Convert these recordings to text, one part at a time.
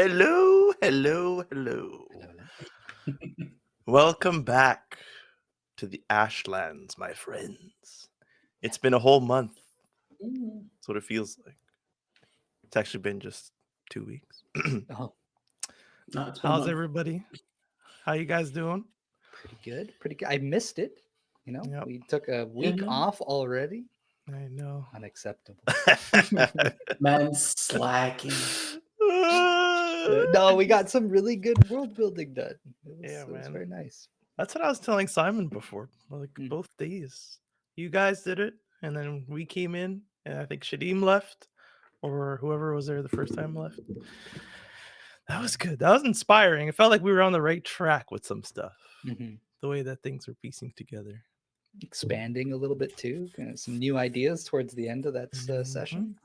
Hello, hello, hello. Welcome back to the Ashlands, my friends. It's been a whole month. That's what it feels like. It's actually been just 2 weeks. Oh, No, it's been a How's month. everybody? How you guys doing? pretty good. Pretty good. I missed it. You know, Yep. we took a week Mhm. off already. I know. Unacceptable. Man slacking. No, we got some really good world building done. Yeah, It was man. very nice. That's what I was telling Simon before. Like Mm. both days. You guys did it, and then we came in, and I think Shadim left, or whoever was there the first time left. That was good. That was inspiring. It felt like we were on the right track with some stuff. Mhm. The way that things were piecing together. Expanding a little bit too. Some new ideas towards the end of that Mhm. session.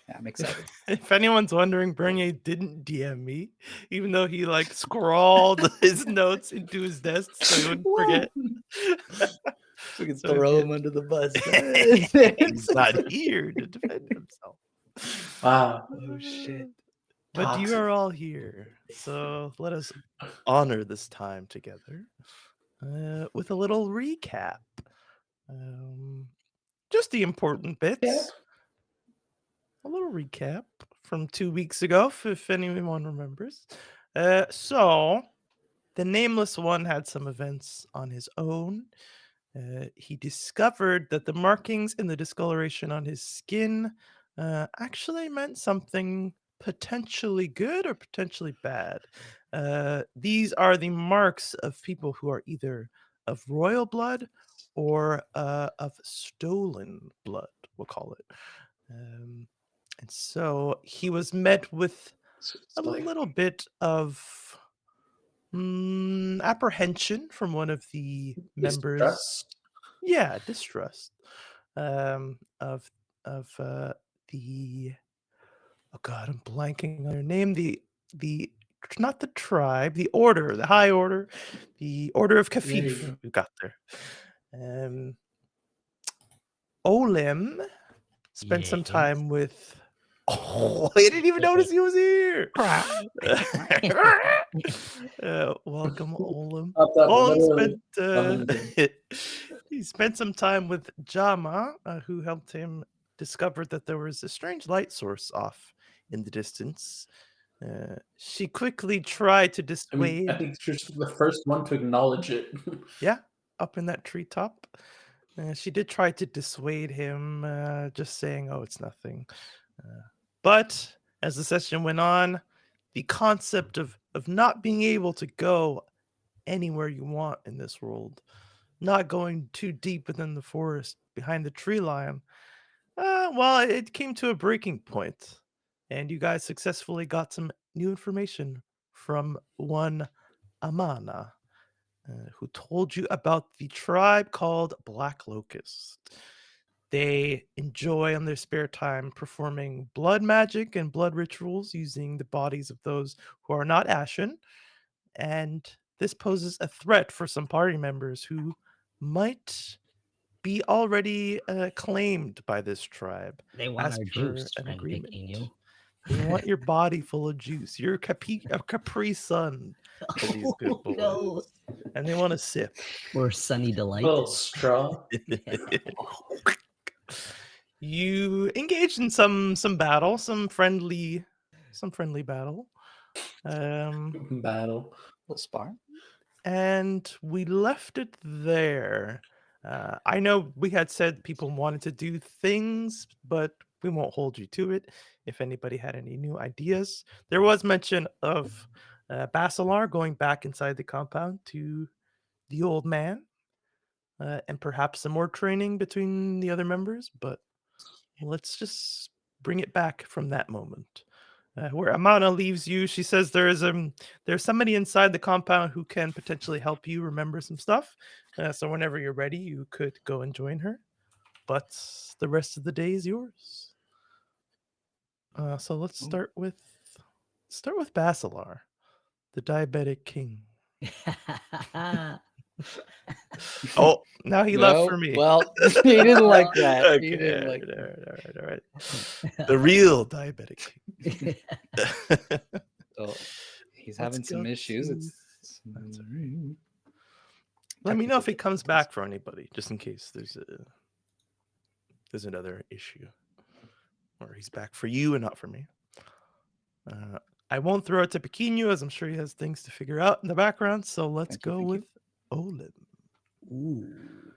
Yeah, I'm excited. If anyone's wondering, Bernier didn't DM me, even though he like scrawled his notes into his desk so he wouldn't forget. We can So throw good. him under the bus. He's not here to defend himself. Wow. Oh shit. But you Toxic. are all here, so let us honor this time together with a little recap. Just the important bits. Yeah. A little recap from 2 weeks ago, if anyone remembers. So, the Nameless One had some events on his own. He discovered that the markings in the discoloration on his skin actually meant something potentially good or potentially bad. These are the marks of people who are either of royal blood or of stolen blood, we'll call it. And so he was met with a little bit of apprehension from one of the members. Distrust. Yeah, distrust of the oh god, I'm blanking on their name. The not the tribe, the order, the high order, the order of There you Kafif. go. We got there. Olim spent some Yes. time with. Oh, I didn't even notice he was here. Welcome, Olim. Up, Olim literally. spent he spent some time with Jama, who helped him discover that there was a strange light source off in the distance. She quickly tried to I dissuade. think you're the first one to acknowledge it. Yeah, up in that treetop. She did try to dissuade him, just saying, "Oh, it's nothing." But as the session went on, the concept of not being able to go anywhere you want in this world, not going too deep within the forest behind the tree line, well, it came to a breaking point, and you guys successfully got some new information from one Amana, who told you about the tribe called Black Locust. They enjoy on their spare time performing blood magic and blood rituals using the bodies of those who are not ashen. And this poses a threat for some party members who might be already claimed by this tribe. They want As our per juice, an I'm agreement. thinking you. They want your body full of juice. You're a Capri Sun for these good boys. No. And they want to sip. Or Sunny Delight. Little straw. You engaged in some battle, some friendly battle. Battle. Little spar. And we left it there. I know we had said people wanted to do things, but we won't hold you to it. If anybody had any new ideas, there was mention of Basilar going back inside the compound to the old man, and perhaps some more training between the other members. But let's just bring it back from that moment. Where Amana leaves you, she says there's somebody inside the compound who can potentially help you remember some stuff. So whenever you're ready, you could go and join her. But the rest of the day is yours. So let's start with Basilar, the diabetic king. Oh, now he left for me. Well, he didn't like that. Okay, He didn't like that. all right. The real diabetic king. So he's Let's having some go issues. to- It's That's all right. Let me know technical if he comes difficulties. back for anybody, just in case there's another issue, or he's back for you and not for me. I won't throw it to Pequeno, as I'm sure he has things to figure out in the background. So let's Thank you, go thank you. with Olim. Ooh.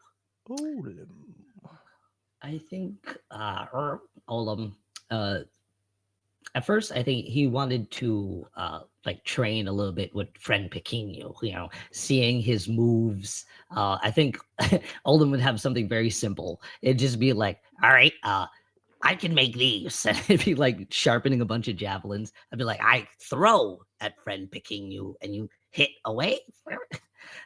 Olim. I think Olam. At first, I think he wanted to like train a little bit with friend Pequeno. Seeing his moves. I think Olam would have something very simple. It'd just be like, all right, I can make these. And it'd be like sharpening a bunch of javelins. I'd be like, I throw at friend Pequeno, and you hit away.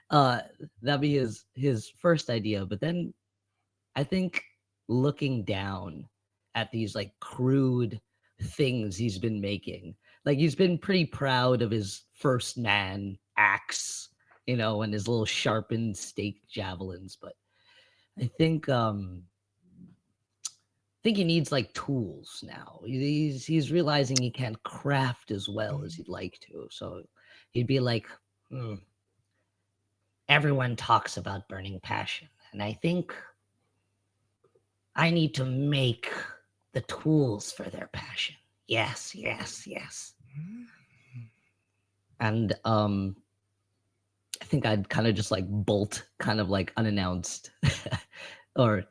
That'd be his first idea. But then I think looking down at these like crude things he's been making, like he's been pretty proud of his first man axe, and his little sharpened stake javelins. But I think he needs like tools now. He's realizing he can't craft as well as he'd like to. So he'd be like, everyone talks about burning passion, and I think I need to make the tools for their passion. Yes, yes, yes. And I think I'd kind of just like bolt, kind of like unannounced, or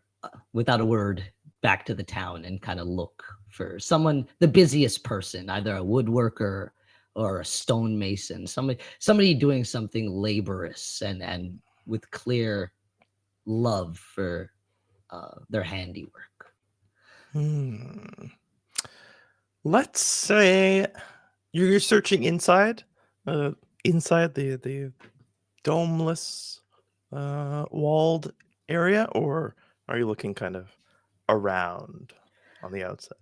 without a word, back to the town and kind of look for someone, the busiest person, either a woodworker or a stonemason, somebody doing something laborious and with clear love for their handiwork. Let's say you're searching inside the domeless walled area, or are you looking kind of around on the outside?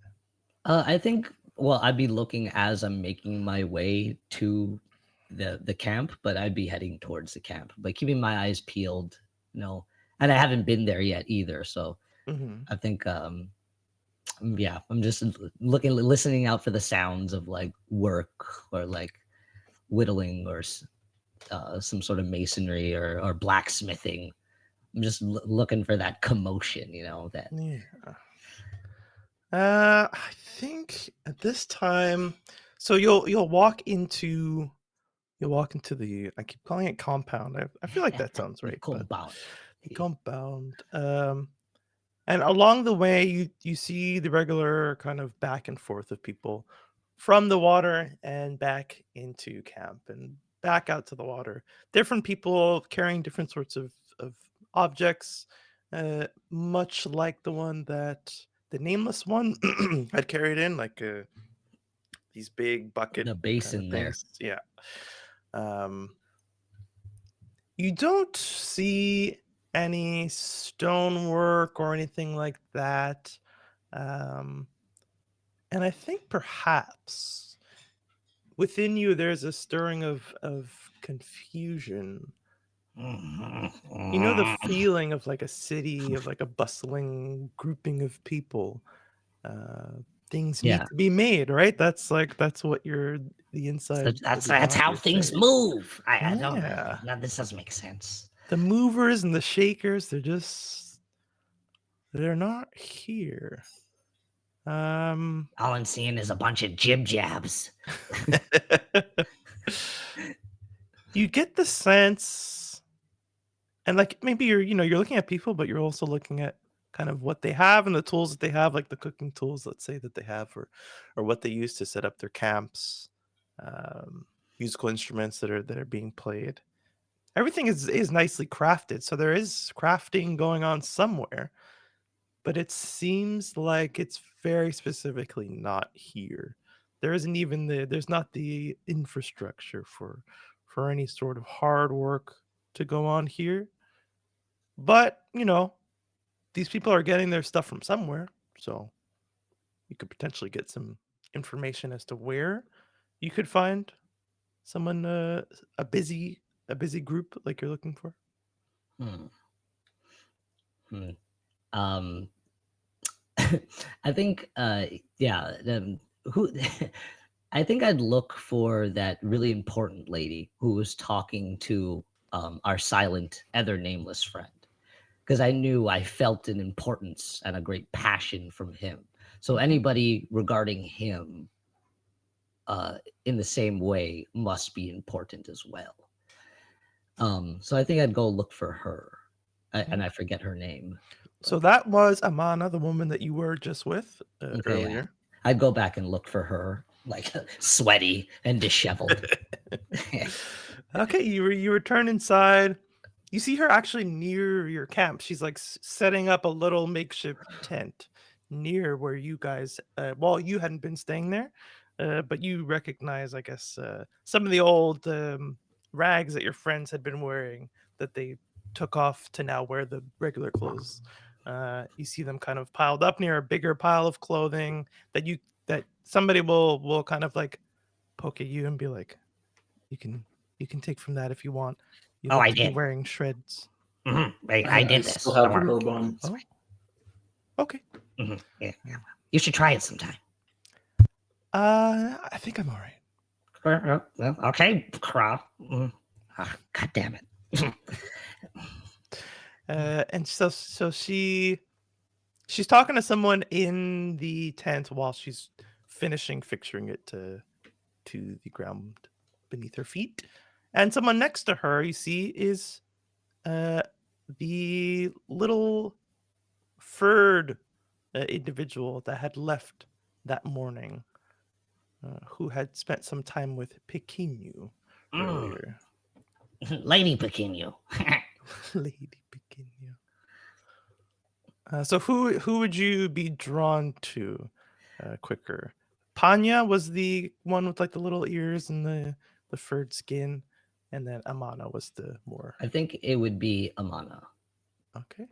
I think, well, I'd be looking as I'm making my way to the camp, but I'd be heading towards the camp, but keeping my eyes peeled, and I haven't been there yet either. So I think, yeah, I'm just listening out for the sounds of like work or like whittling or some sort of masonry or blacksmithing. I'm just looking for that commotion, that. Yeah. I think at this time, so you'll walk into the, I keep calling it compound. I feel like that sounds right. but Compound. the compound. And along the way, you see the regular kind of back and forth of people from the water and back into camp and back out to the water. Different people carrying different sorts of objects, much like the one that the nameless one had carried in, like these big bucket The kind basin of there. things. Yeah. You don't see any stonework or anything like that. And I think perhaps within you there's a stirring of confusion. You know the feeling of like a city, of like a bustling grouping of people. Things Yeah. need to be made, right? That's what the inside. That's of the how body is things saying. move. I don't. Yeah. No, this doesn't make sense. The movers and the shakers, they're not here. All I'm seeing is a bunch of jib jabs. You get the sense, and like maybe you're looking at people, but you're also looking at kind of what they have and the tools that they have, like the cooking tools, let's say, that they have, or what they use to set up their camps, musical instruments that are being played. Everything is nicely crafted, so there is crafting going on somewhere, but it seems like it's very specifically not here. There's not the infrastructure for any sort of hard work to go on here. But, these people are getting their stuff from somewhere, so you could potentially get some information as to where you could find someone, a busy group like you're looking for. I think, yeah. Who? I think I'd look for that really important lady who was talking to our silent, other nameless friend, because I felt an importance and a great passion from him. So anybody regarding him in the same way must be important as well. So I think I'd go look for her, and I forget her name. So that was Amana, the woman that you were just with Okay, yeah. earlier. I'd go back and look for her, like sweaty and disheveled. Okay, you return inside. You see her actually near your camp. She's like setting up a little makeshift tent near where you guys. Well, you hadn't been staying there, but you recognize, I guess, some of the old rags that your friends had been wearing that they took off to now wear the regular clothes. You see them kind of piled up near a bigger pile of clothing that somebody will kind of like poke at you and be like, you can take from that if you want. You Oh, look I to be did. wearing shreds. I did this. still have Don't a worry. robe on. Oh, okay. Yeah. You should try it sometime. I think I'm all right. Well, okay, Craw. God damn it. And so she's talking to someone in the tent while she's finishing fixturing it to the ground beneath her feet. And someone next to her, you see, is the little furred individual that had left that morning, who had spent some time with Pequeno earlier. Lady Pequeno. Lady Pequeno. So who would you be drawn to quicker? Panya was the one with like the little ears and the furred skin, and then Amana was the more I think it would be Amana. okay.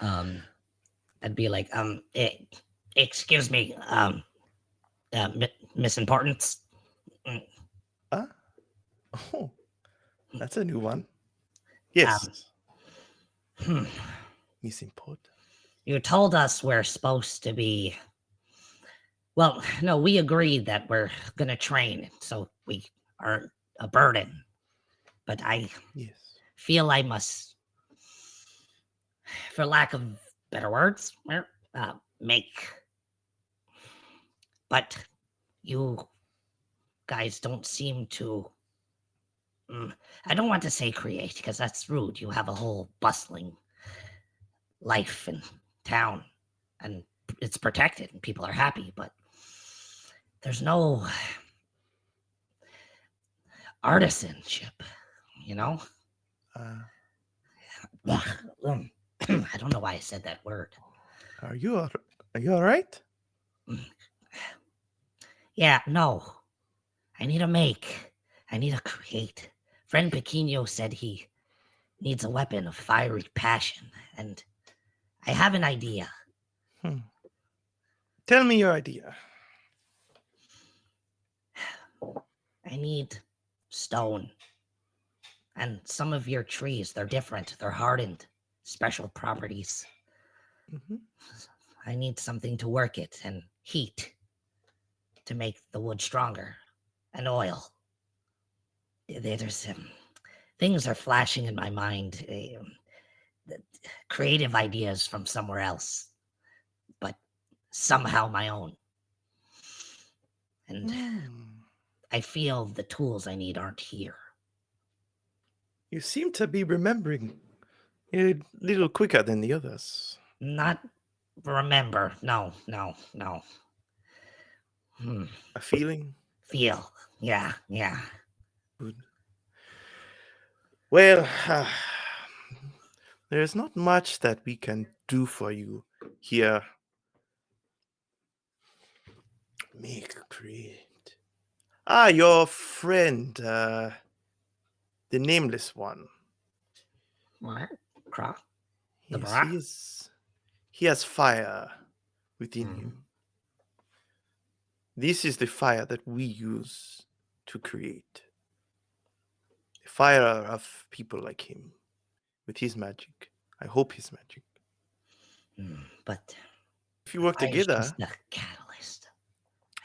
I'd be like, excuse me, Miss Importance. Oh, that's a new one. Yes, Hmm. Miss Import. You told us we're supposed to be. Well, no, we agreed that we're gonna train, so we aren't a burden. But I Yes. feel I must, for lack of better words, make. But you guys don't seem to. I don't want to say create because that's rude. You have a whole bustling life in town and it's protected and people are happy, but there's no artisanship, you know? I don't know why I said that word. Are you all right? Yeah, no. I need to make. I need to create. Friend Pequeno said he needs a weapon of fiery passion, and I have an idea. Tell me your idea. I need stone. And some of your trees, they're different. They're hardened. Special properties. Mm-hmm. I need something to work it and heat to make the wood stronger. And oil. There's things are flashing in my mind. Creative ideas from somewhere else. But somehow my own. And I feel the tools I need aren't here. You seem to be remembering a little quicker than the others. Not remember. No. A feeling? Feel. Yeah. Good. Well, there's not much that we can do for you here. Make, create. Your friend, the nameless one. What? Croc? The Yes, bra? he has fire within Mhm. him. This is the fire that we use to create. The fire of people like him, with his magic. I hope his magic. But If you work fire is together, just a catalyst.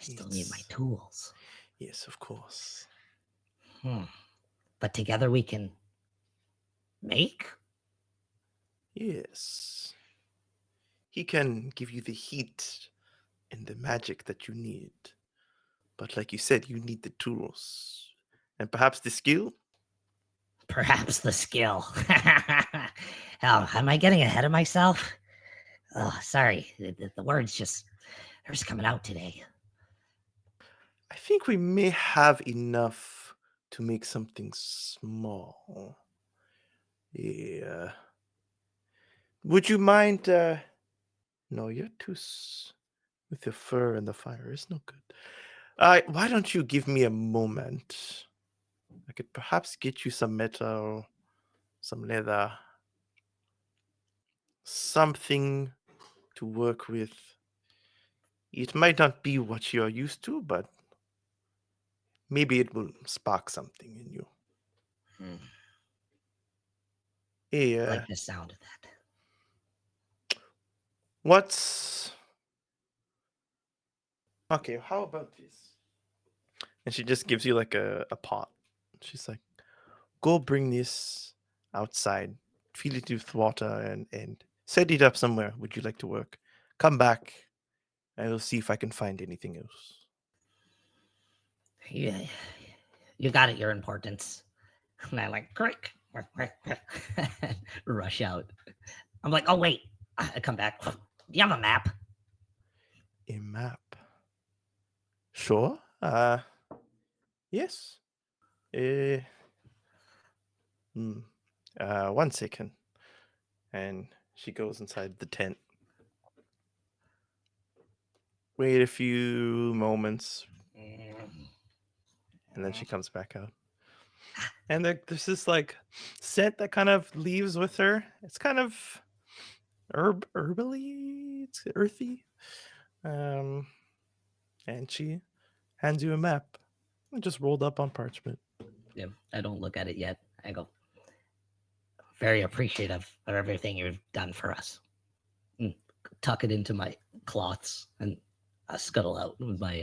I still need my Yes. tools. Yes, of course. But together we can make? Yes. He can give you the heat and the magic that you need. But like you said, you need the tools. And perhaps the skill? Perhaps the skill. Oh, am I getting ahead of myself? Oh, sorry. The words they're just coming out today. I think we may have enough to make something small. Yeah. Would you mind? No, you're too with your fur and the fire. It's no good. Why don't you give me a moment? I could perhaps get you some metal, some leather, something to work with. It might not be what you're used to, but maybe it will spark something in you. Hmm. Hey, I like the sound of that. what's okay? How about this? And she just gives you like a pot. She's like, go bring this outside, fill it with water, and set it up somewhere. Would you like to work? Come back. I will see if I can find anything else. Yeah, you got it, your importance. And I like, quick. Rush out. I'm like, oh, wait. I come back. Do you have a map? A map. Sure. Yes. Uh, 1 second. And she goes inside the tent. Wait a few moments, and then she comes back out. And there's this like scent that kind of leaves with her. It's kind of herbally, it's earthy. And she hands you a map, just rolled up on parchment. Yeah, I don't look at it yet. I go, Very appreciative of everything you've done for us. tuck it into my cloths, and scuttle out with my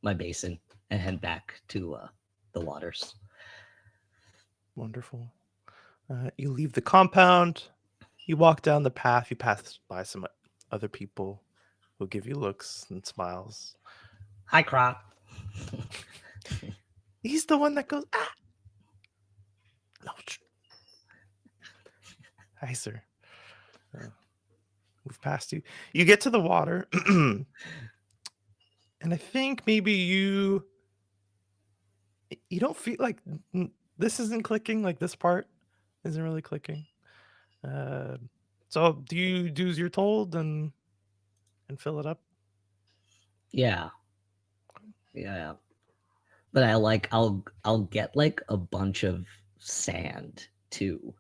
my basin and head back to the waters. Wonderful. You leave the compound. You walk down the path. You pass by some other people who give you looks and smiles. Hi, Crop. He's the one that goes, ah! No. Hi, sir. Move past you. You get to the water. And I think maybe you don't feel like this isn't clicking. Like this part isn't really clicking. So do you do as you're told and fill it up? Yeah. But I'll get like a bunch of sand too,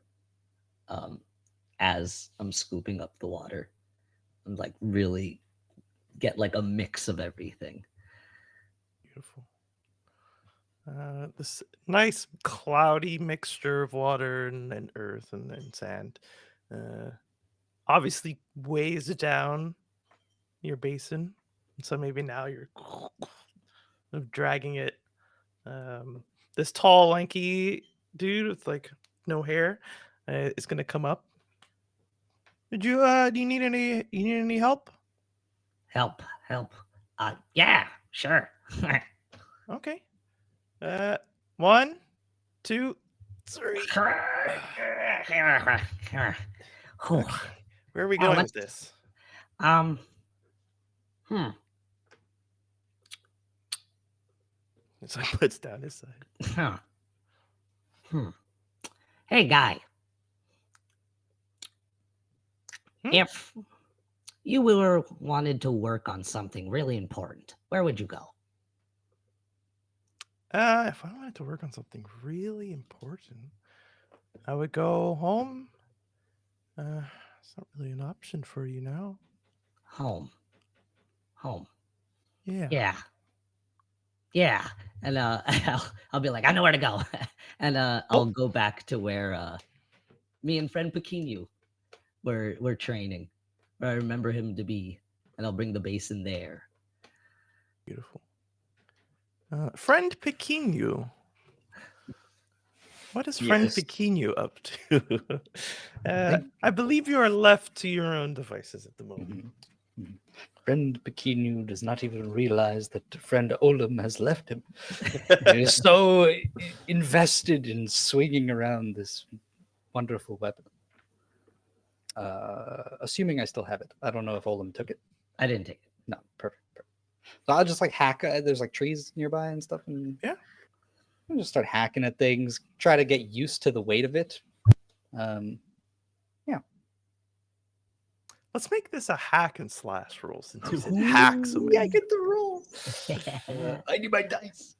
as I'm scooping up the water, and like really get like a mix of everything. Beautiful. This nice cloudy mixture of water and earth and sand obviously weighs down your basin. So maybe now you're dragging it. This tall, lanky dude with like no hair is gonna come up. Do you need any help? Help. Yeah, sure. Okay. 1, 2, 3. Whew. Okay. Where are we Well, going let's- with this? So he puts down his side. Hey, guy. Hmm? If you were wanted to work on something really important, where would you go? If I wanted to work on something really important, I would go home. It's not really an option for you now. Home. Yeah. Yeah. And I'll be like, I know where to go. And I'll go back to where me and friend Pequeno were training, where I remember him to be, and I'll bring the basin there. Beautiful. Friend Pequeno. What is Friend Yes. Pequeno up to? I believe you are left to your own devices at the moment. Friend Pequeno does not even realize that friend Olam has left him. He is so invested in swinging around this wonderful weapon. Assuming I still have it. I don't know if Olam took it. I didn't take it. No, perfect. So I'll just like hack. There's like trees nearby and stuff, and Yeah. I'll just start hacking at things. Try to get used to the weight of it. Let's make this a hack and slash roll since you said hacks away. Yeah, I get the roll. I need my dice.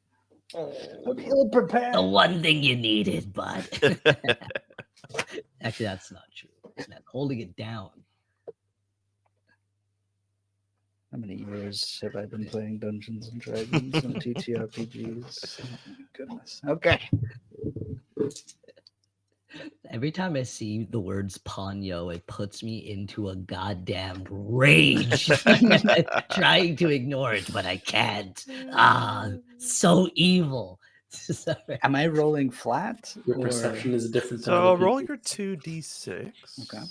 I'm ill prepared. The one thing you needed, bud. Actually, that's not true. It's not holding it down. How many years have I been playing Dungeons and Dragons and TTRPGs? Oh my goodness. Okay. Every time I see the words Ponyo, it puts me into a goddamn rage. Trying to ignore it, but I can't. Ah, so evil. Sorry. Am I rolling flat? Your or- perception is different. than So other roll people. your 2d6. Okay.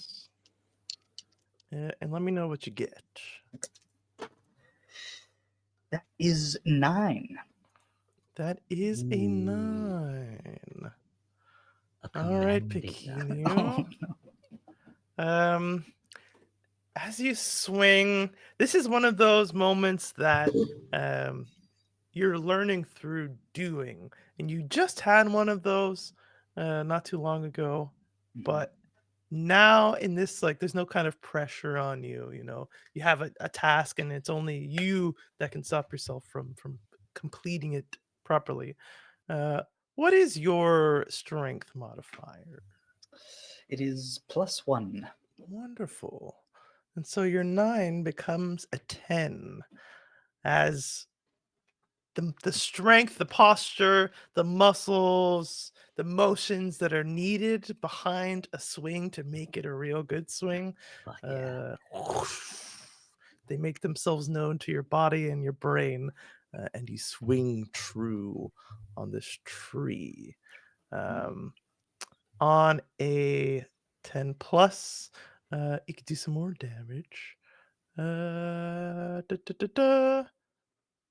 And let me know what you get. That is 9. That is a Ooh. 9. A All right, commanding. Pequeno. As you swing, this is one of those moments that you're learning through doing, and you just had one of those not too long ago, but now in this, like, there's no kind of pressure on you. You have a task, and it's only you that can stop yourself from completing it properly. What is your strength modifier? It is +1. Wonderful. And so your 9 becomes a 10 as the strength, the posture, the muscles, the motions that are needed behind a swing to make it a real good swing. Fuck yeah. They make themselves known to your body and your brain, and you swing true on this tree. On a 10 plus, you could do some more damage.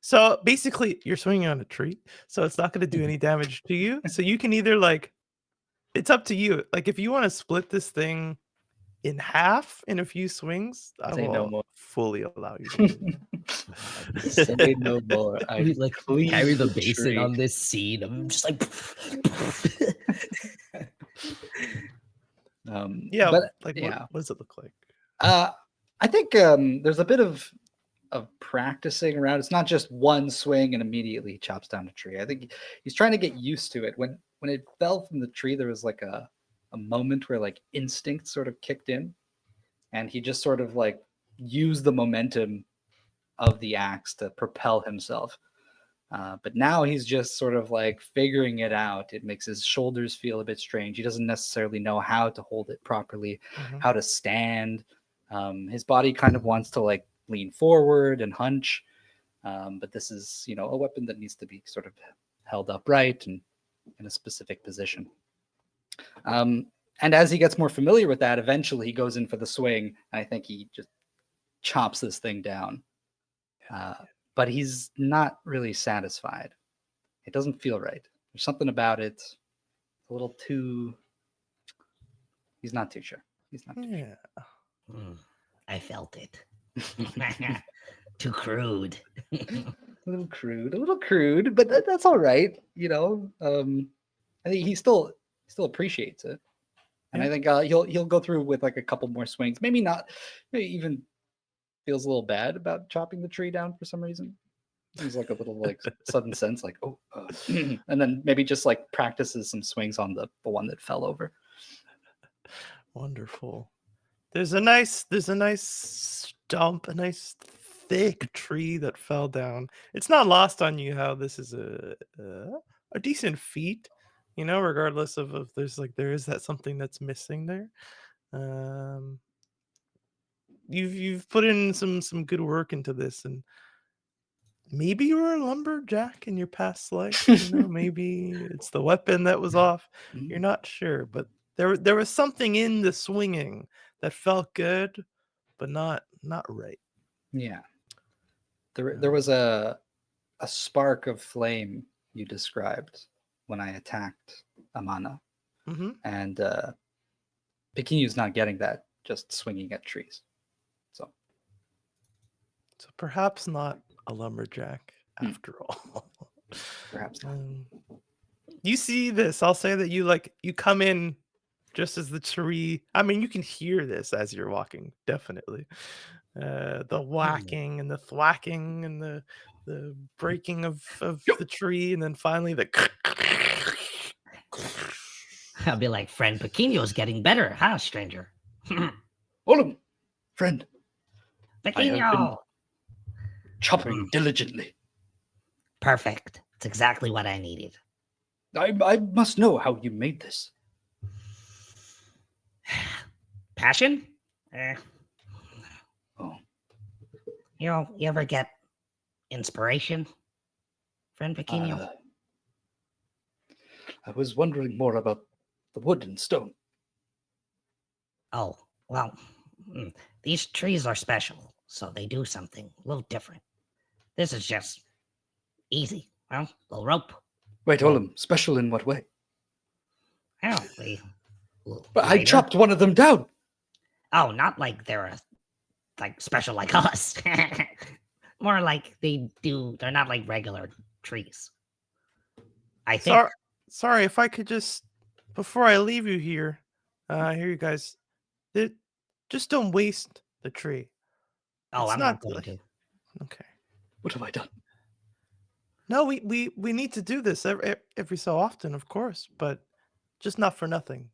So basically, you're swinging on a tree, so it's not going to do any damage to you. So you can either, like, it's up to you. Like, if you want to split this thing in half in a few swings, I Say will no more. fully allow you to do Say no more. I We like cleave carry the the basin tree. on this scene. I'm just like, Yeah, but like, yeah. what does it look like? I think there's a bit of practicing around. It's not just one swing and immediately he chops down a tree. I think he's trying to get used to it. When it fell from the tree, there was like a moment where like instinct sort of kicked in, and he just sort of like used the momentum of the axe to propel himself. But now he's just sort of like figuring it out. It makes his shoulders feel a bit strange. He doesn't necessarily know how to hold it properly, how to stand. His body kind of wants to like lean forward and hunch. But this is, a weapon that needs to be sort of held upright and in a specific position. And as he gets more familiar with that, eventually he goes in for the swing. And I think he just chops this thing down. But he's not really satisfied. It doesn't feel right. There's something about it. A little too. He's not too sure. He's not too sure. Yeah. I felt it. Too crude. A little crude, but that's all right. I think he still appreciates it, and I think he'll go through with like a couple more swings. Maybe not. Maybe even feels a little bad about chopping the tree down for some reason. He's like a little like sudden sense, like and then maybe just like practices some swings on the one that fell over. Wonderful. There's a nice stump, a nice thick tree that fell down. It's not lost on you how this is a decent feat, regardless of if there is that something that's missing there. You've put in some good work into this, and maybe you were a lumberjack in your past life. Maybe it's the weapon that was off. You're not sure, but there was something in the swinging that felt good, but not right. Yeah. There was a spark of flame you described when I attacked Amana, Mm-hmm. and Pekinu's not getting that, just swinging at trees. So So perhaps not a lumberjack after all. perhaps not. You see this. I'll say that you come in just as the tree. I mean, you can hear this as you're walking, definitely. The whacking and the thwacking and the breaking of the tree, and then finally the I'll be like, friend Pequeño's getting better, huh, stranger? Olum, friend, Pequeño! chopping diligently. Perfect. It's exactly what I needed. I must know how you made this. Passion? Oh, You ever get inspiration, friend Pequeño? I was wondering more about the wood and stone. Oh, well, these trees are special, so they do something a little different. This is just easy. Well, little rope. Wait, Olum, special in what way? Oh, they. But I chopped one of them down. Oh, not like they're like special like us. More like they're not like regular trees. I think. Sorry, if I could just, before I leave you here, you guys, just don't waste the tree. Oh, It's I'm not going like- to. Okay. What have I done? No, we need to do this every so often, of course, but just not for nothing.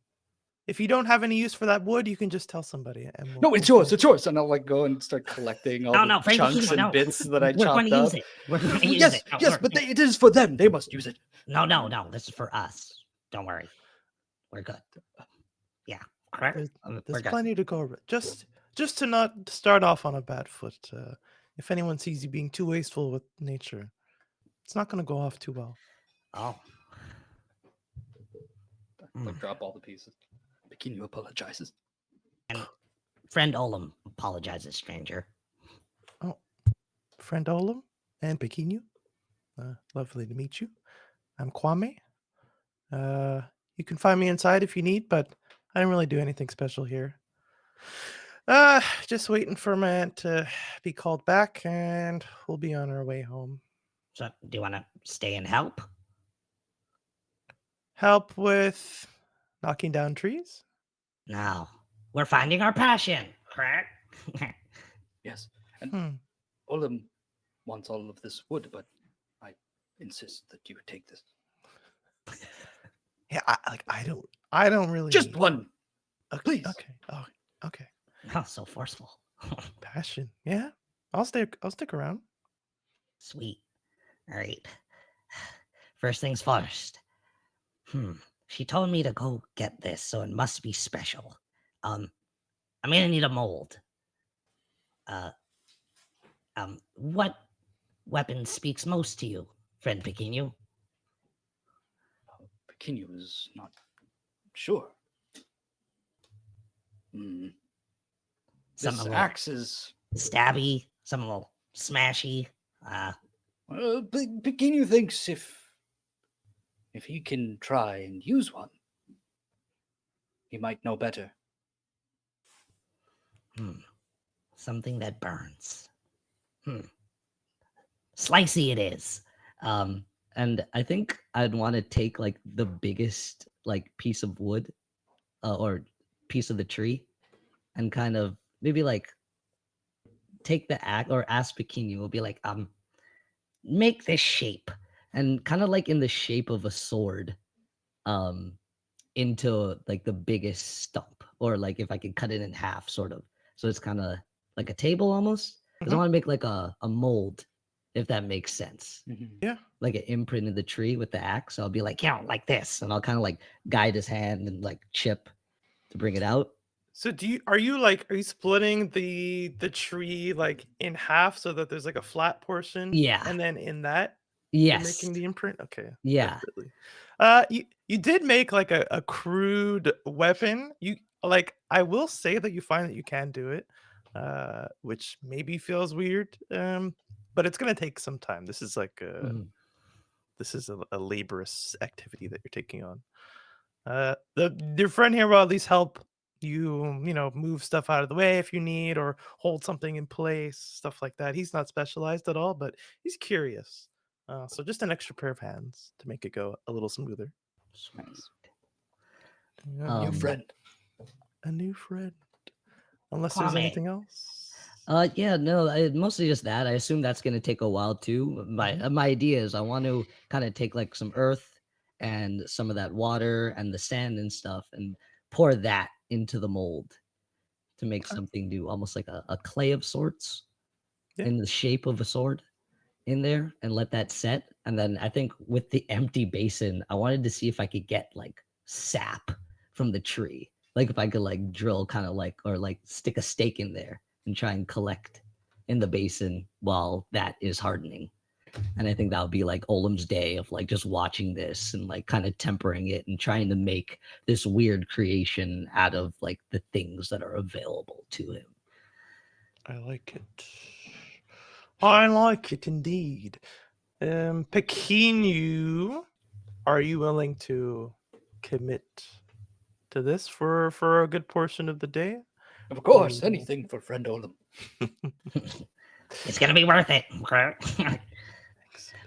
If you don't have any use for that wood, you can just tell somebody. And No, it's yours. It's yours. And I'll go and start collecting all the Frank chunks Pequeño, and no. bits that I We're chopped going to up. use it. We're going to use Yes, it. No, yes, but it is for them. They must use it. No. This is for us. Don't worry. We're good. Yeah, correct. There's We're good. plenty to go over. Just to not start off on a bad foot. If anyone sees you being too wasteful with nature, it's not going to go off too well. Oh, Like drop all the pieces. Pequeno apologizes. and friend Olam apologizes, stranger. Friend Olam and Pequeno, lovely to meet you. I'm Kwame. You can find me inside if you need, but I didn't really do anything special here. Just waiting for my aunt to be called back, and we'll be on our way home. So, do you want to stay and help? Help with knocking down trees? No, we're finding our passion, correct? Yes. And Olum wants all of this wood, but I insist that you take this. Yeah, I don't really Just one. Okay, please. Okay. Oh, okay. Oh, so forceful. Passion. Yeah. I'll stick around. Sweet. All right. First things first. She told me to go get this, so it must be special. I'm gonna need a mold. What weapon speaks most to you, friend Pequeno? Pequeno is not sure. Some This a little axe is. stabby, some a little smashy. Well, Pequeno thinks if he can try and use one, he might know better. Something that burns. Slicey it is. And I think I'd want to take like the biggest like piece of wood or piece of the tree and kind of maybe like take the axe or ask Pequeno will be like, make this shape and kind of like in the shape of a sword into like the biggest stump, or like if I could cut it in half sort of, so it's kind of like a table almost, because I want to make like a mold, if that makes sense. Yeah. Like an imprint of the tree with the axe. So I'll be like, yeah, like this, and I'll kind of like guide his hand and like chip to bring it out. So are you splitting the tree like in half so that there's like a flat portion? Yeah. And then in that you're Yes. making the imprint? Okay. Yeah. Definitely. You did make like a crude weapon. I will say that you find that you can do it, which maybe feels weird. But it's gonna take some time. This is like Mhm. this is a laborious activity that you're taking on. Your friend here will at least help you, move stuff out of the way if you need, or hold something in place, stuff like that. He's not specialized at all, but he's curious. So just an extra pair of hands to make it go a little smoother. Nice. Yeah, New Um, friend. a new friend. Unless there's Kwame. anything else. Yeah, no, mostly just that. I assume that's gonna take a while too. My idea is I want to kind of take like some earth and some of that water and the sand and stuff and pour that into the mold to make Okay. something new, almost like a clay of sorts Yeah. in the shape of a sword in there and let that set. And then I think with the empty basin, I wanted to see if I could get like sap from the tree. Like if I could like drill kind of like or like stick a stake in there and try and collect in the basin while that is hardening. And I think that would be like Olam's day of like just watching this and like kind of tempering it and trying to make this weird creation out of like the things that are available to him. I like it. I like it indeed. Pekinu, are you willing to commit to this for a good portion of the day? Of course, Mm. anything for friend Olam. It's gonna be worth it.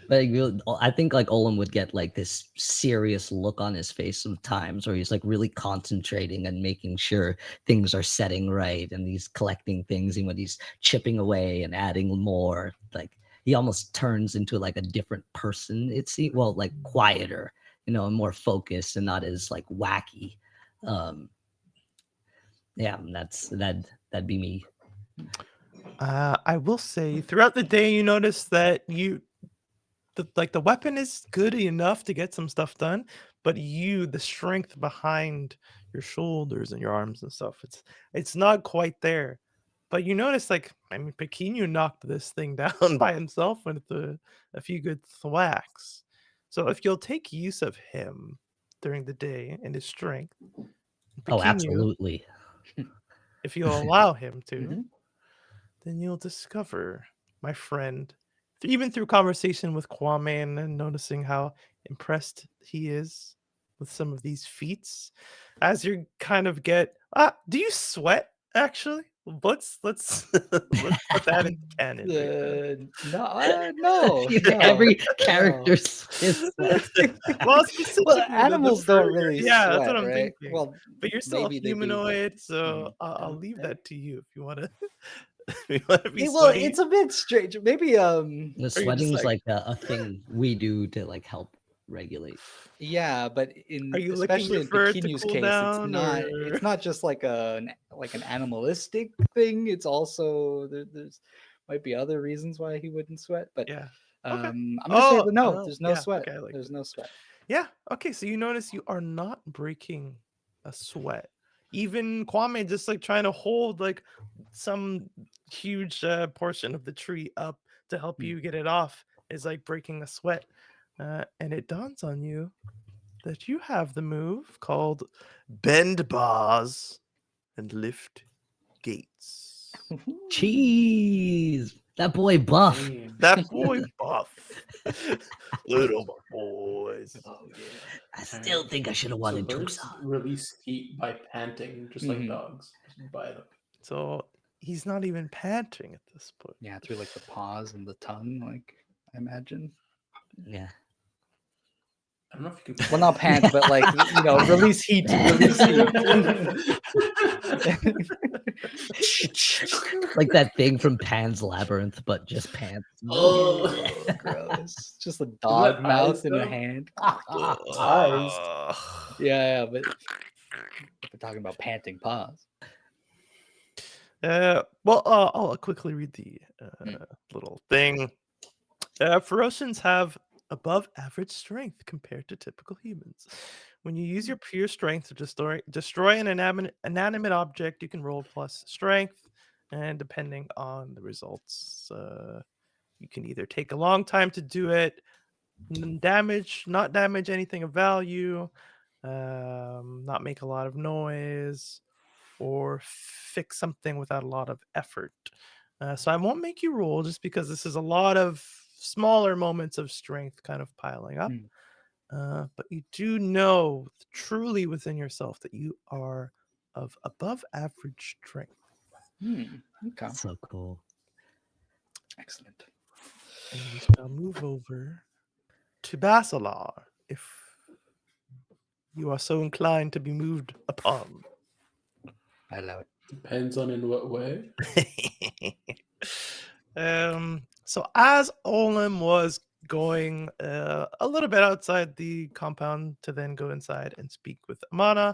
But I think like Olam would get like this serious look on his face sometimes where he's like really concentrating and making sure things are setting right and he's collecting things and when he's chipping away and adding more, like he almost turns into like a different person. It's like quieter, and more focused and not as like wacky. Yeah, that'd be me. I will say throughout the day you notice that the weapon is good enough to get some stuff done, but the strength behind your shoulders and your arms and stuff, it's not quite there. But you notice, Pekinu knocked this thing down by himself with a few good thwacks. So if you'll take use of him during the day and his strength, Oh, Pekinu, absolutely. if you'll allow him to, Mhm. then you'll discover, my friend, even through conversation with Kwame and noticing how impressed he is with some of these feats, as you kind of do you sweat actually? Let's let's put that in canon right now. No. Every character is Well, specifically Well, the animals don't bird. really Yeah, that's sweat, what I'm right? thinking. Well, But you're still a maybe they do, but- humanoid, so I'll Mhm. leave Yeah. that to you if you want to. If you want to be Yeah, well, sweaty. it's a bit strange. Maybe the just sweating is like- like a thing we do to like help regulate. yeah, but Are you licking especially your in fur to Pekinu's cool case, down, it's not just like an animalistic thing. It's also there's might be other reasons why he wouldn't sweat, but Yeah. Okay. I'm gonna say that no, Oh, there's no yeah, sweat. okay, I like There's that. no sweat. Yeah. Okay. So you notice you are not breaking a sweat. Even Kwame just like trying to hold like some huge portion of the tree up to help Hmm. you get it off is like breaking a sweat. And it dawns on you that you have the move called bend bars and lift gates. Cheese. That boy Buff. Damn. That boy Buff. Little boys. Oh yeah. I still think I should have wanted birds Tucson. release heat by panting, just like Mhm. dogs. Just bite up. So he's not even panting at this point. Yeah, through like the paws and the tongue, like I imagine. Yeah. I don't know if you could. Well, not pant, but like release heat. Release heat. Like that thing from Pan's Labyrinth, but just pants. Oh. Gross. Just a dog mouth eyes, in a though? hand. Eyes. Yeah, but we're talking about panting paws. I'll quickly read the Hmm. little thing. Ferocians have above average strength compared to typical humans. When you use your pure strength to destroy an inanimate object, you can roll plus strength, and depending on the results, you can either take a long time to do it, not damage anything of value, not make a lot of noise, or fix something without a lot of effort. So I won't make you roll just because this is a lot of smaller moments of strength kind of piling up. But you do know truly within yourself that you are of above average strength. Okay. So cool. Excellent. And we shall move over to Basilar, if you are so inclined to be moved upon. I allow it. Depends on in what way. So as Olim was going a little bit outside the compound to then go inside and speak with Amana,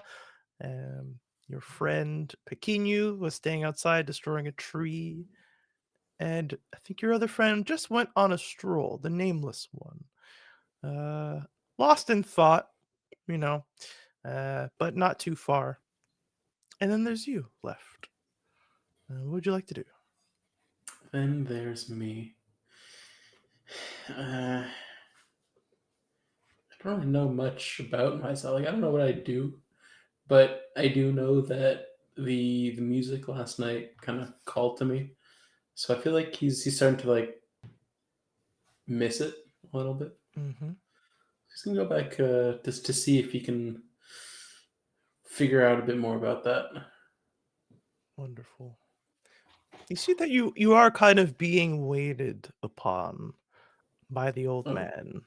your friend Pekinu was staying outside destroying a tree, and I think your other friend just went on a stroll, the nameless one. Lost in thought, but not too far. And then there's you left. What would you like to do? Then there's me. I don't really know much about myself. Like, I don't know what I do, but I do know that the music last night kind of called to me. So I feel like he's starting to like miss it a little bit. Mm-hmm. He's gonna go back just to see if he can figure out a bit more about that. Wonderful. You see that you are kind of being waited upon by the old Oh. man.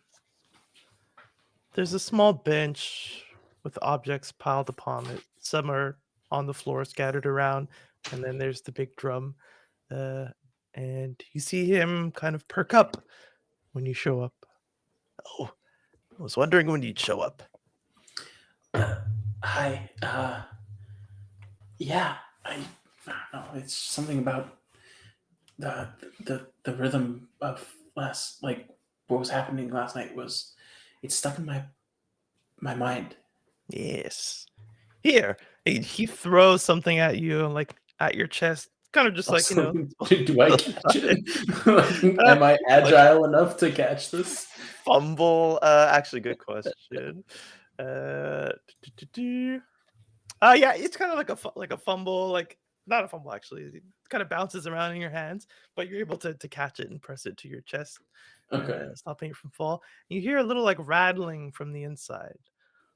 There's a small bench with objects piled upon it. Some are on the floor scattered around, and then there's the big drum. And you see him kind of perk up when you show up. Oh, I was wondering when you'd show up. Hi. Yeah. I don't know. It's something about the rhythm of what was happening last night it's stuck in my mind. Yes. Here. He throws something at you, like at your chest, kind of just like, Do I catch it? Like, am I agile enough to catch this? Fumble. Actually, good question. Yeah, it's kind of like a fumble, like not a fumble actually. It kind of bounces around in your hands, but you're able to catch it and press it to your chest, Okay. stopping it from fall. You hear a little like rattling from the inside.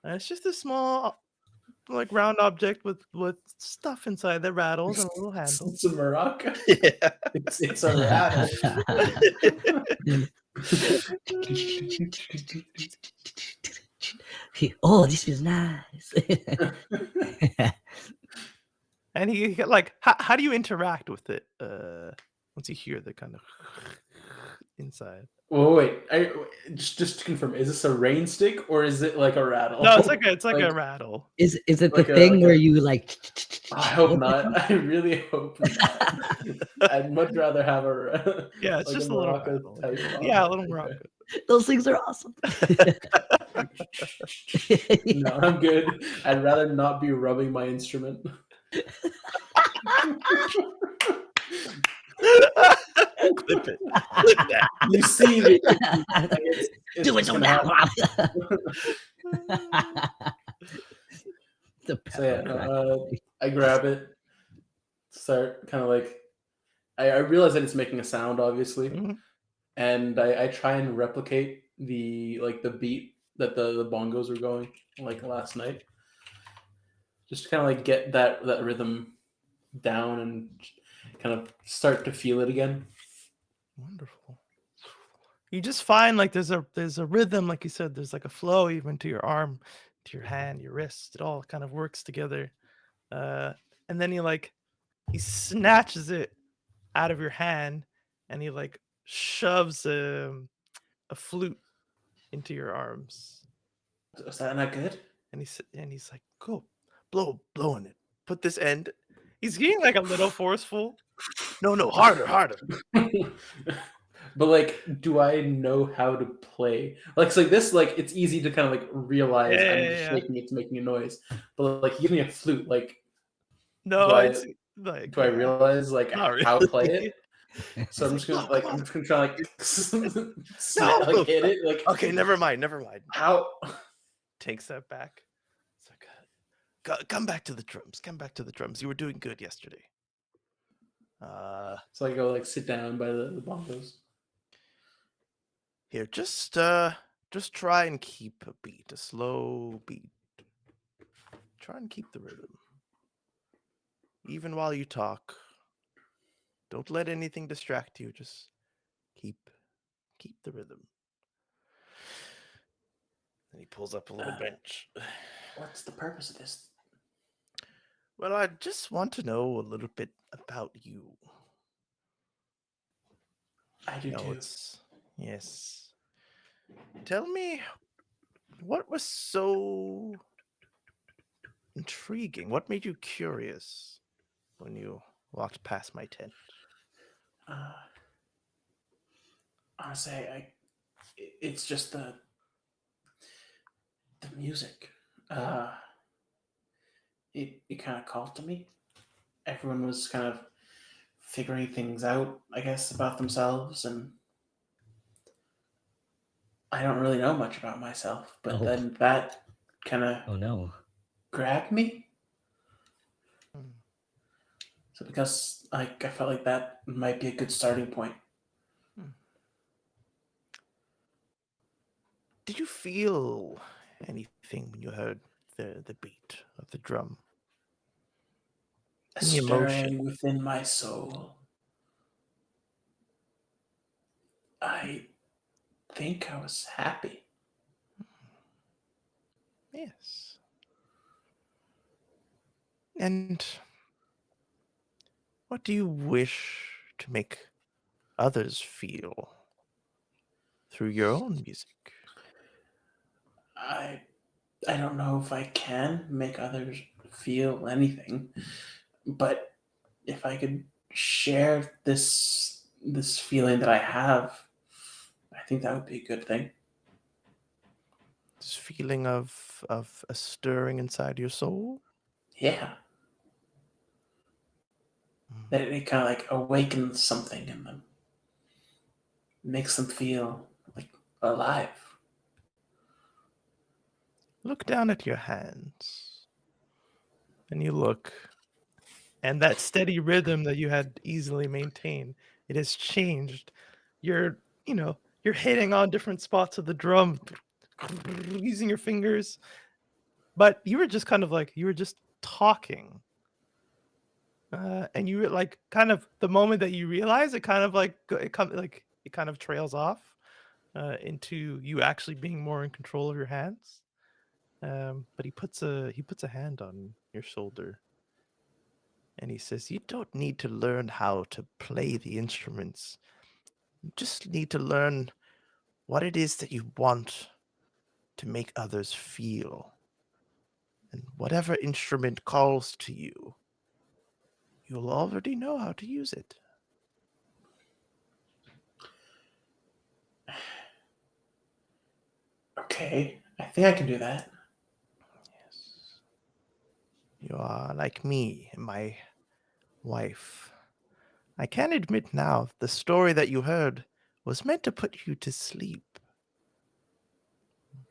And it's just a small, like round object with stuff inside that rattles and a little handle. It's a maraca. Yeah. It's a rattle. Oh, this is nice. And he like, how do you interact with it? Once you hear the kind of inside. Well, wait. Just to confirm, is this a rain stick or is it like a rattle? No, it's like a rattle. Is it the Like thing where you like? I hope not. I really hope not. I'd much rather have a Yeah, it's like just a little maraca rattle. type Yeah, a one. little Okay. maraca. Those things are awesome. No, I'm good. I'd rather not be rubbing my instrument. Clip it. Clip that. You see, it's Do it just so gonna now. happen. The So yeah, pepper I grab it, start kind of like I realize that it's making a sound, obviously, Mhm. and I try and replicate the beat that the bongos were going like last night, just to kind of like get that rhythm down and kind of start to feel it again. Wonderful. You just find like there's a rhythm, like you said, there's like a flow even to your arm, to your hand, your wrist. It all kind of works together. And then he snatches it out of your hand and he like shoves a flute into your arms. Is that not good? And he's like, go blow in it. Put this end. He's getting like a little forceful. No, harder. But like, do I know how to play? Like, so like this, like it's easy to kind of like realize I'm just Yeah. shaking it's making a noise. But like, give me a flute. Like, No, do I it's like do I realize like not how to play really. it? So I'm It's just like, gonna "Oh, like come I'm on." just gonna try like No. like hit it like Okay, never mind. how. Takes that back. It's like, come back to the drums. Come back to the drums. You were doing good yesterday. So I go like sit down by the bongos. Here, just try and keep a beat, a slow beat. Try and keep the rhythm. Even while you talk. Don't let anything distract you. Just keep the rhythm. And he pulls up a little bench. What's the purpose of this? Well, I just want to know a little bit about you. I do No, too. it's yes. Tell me, what was so intriguing? What made you curious when you walked past my tent? Honestly, it's just the music. It kind of called to me. Everyone was kind of figuring things out, I guess, about themselves, and I don't really know much about myself. But Oh. then that kind of Oh no. grabbed me. Hmm. So because I felt like that might be a good starting point. Did you feel anything when you heard the beat of the drum? A Any emotion? stirring within my soul. I think I was happy. Yes. And what do you wish to make others feel through your own music? I don't know if I can make others feel anything, but if I could share this feeling that I have, I think that would be a good thing. This feeling of a stirring inside your soul? Yeah, Mm. that it kind of like awakens something in them, makes them feel like alive. Look down at your hands. And you look, and that steady rhythm that you had easily maintained, it has changed. You're, you're hitting on different spots of the drum, using your fingers. But you were just kind of like, you were just talking. And you were like, kind of the moment that you realize it, kind of like it kind of trails off into you actually being more in control of your hands. But he puts a hand on your shoulder, and he says, "You don't need to learn how to play the instruments. You just need to learn what it is that you want to make others feel. And whatever instrument calls to you, you'll already know how to use it." Okay, I think I can do that. Yes. You are like me and my wife. I can admit now, the story that you heard was meant to put you to sleep.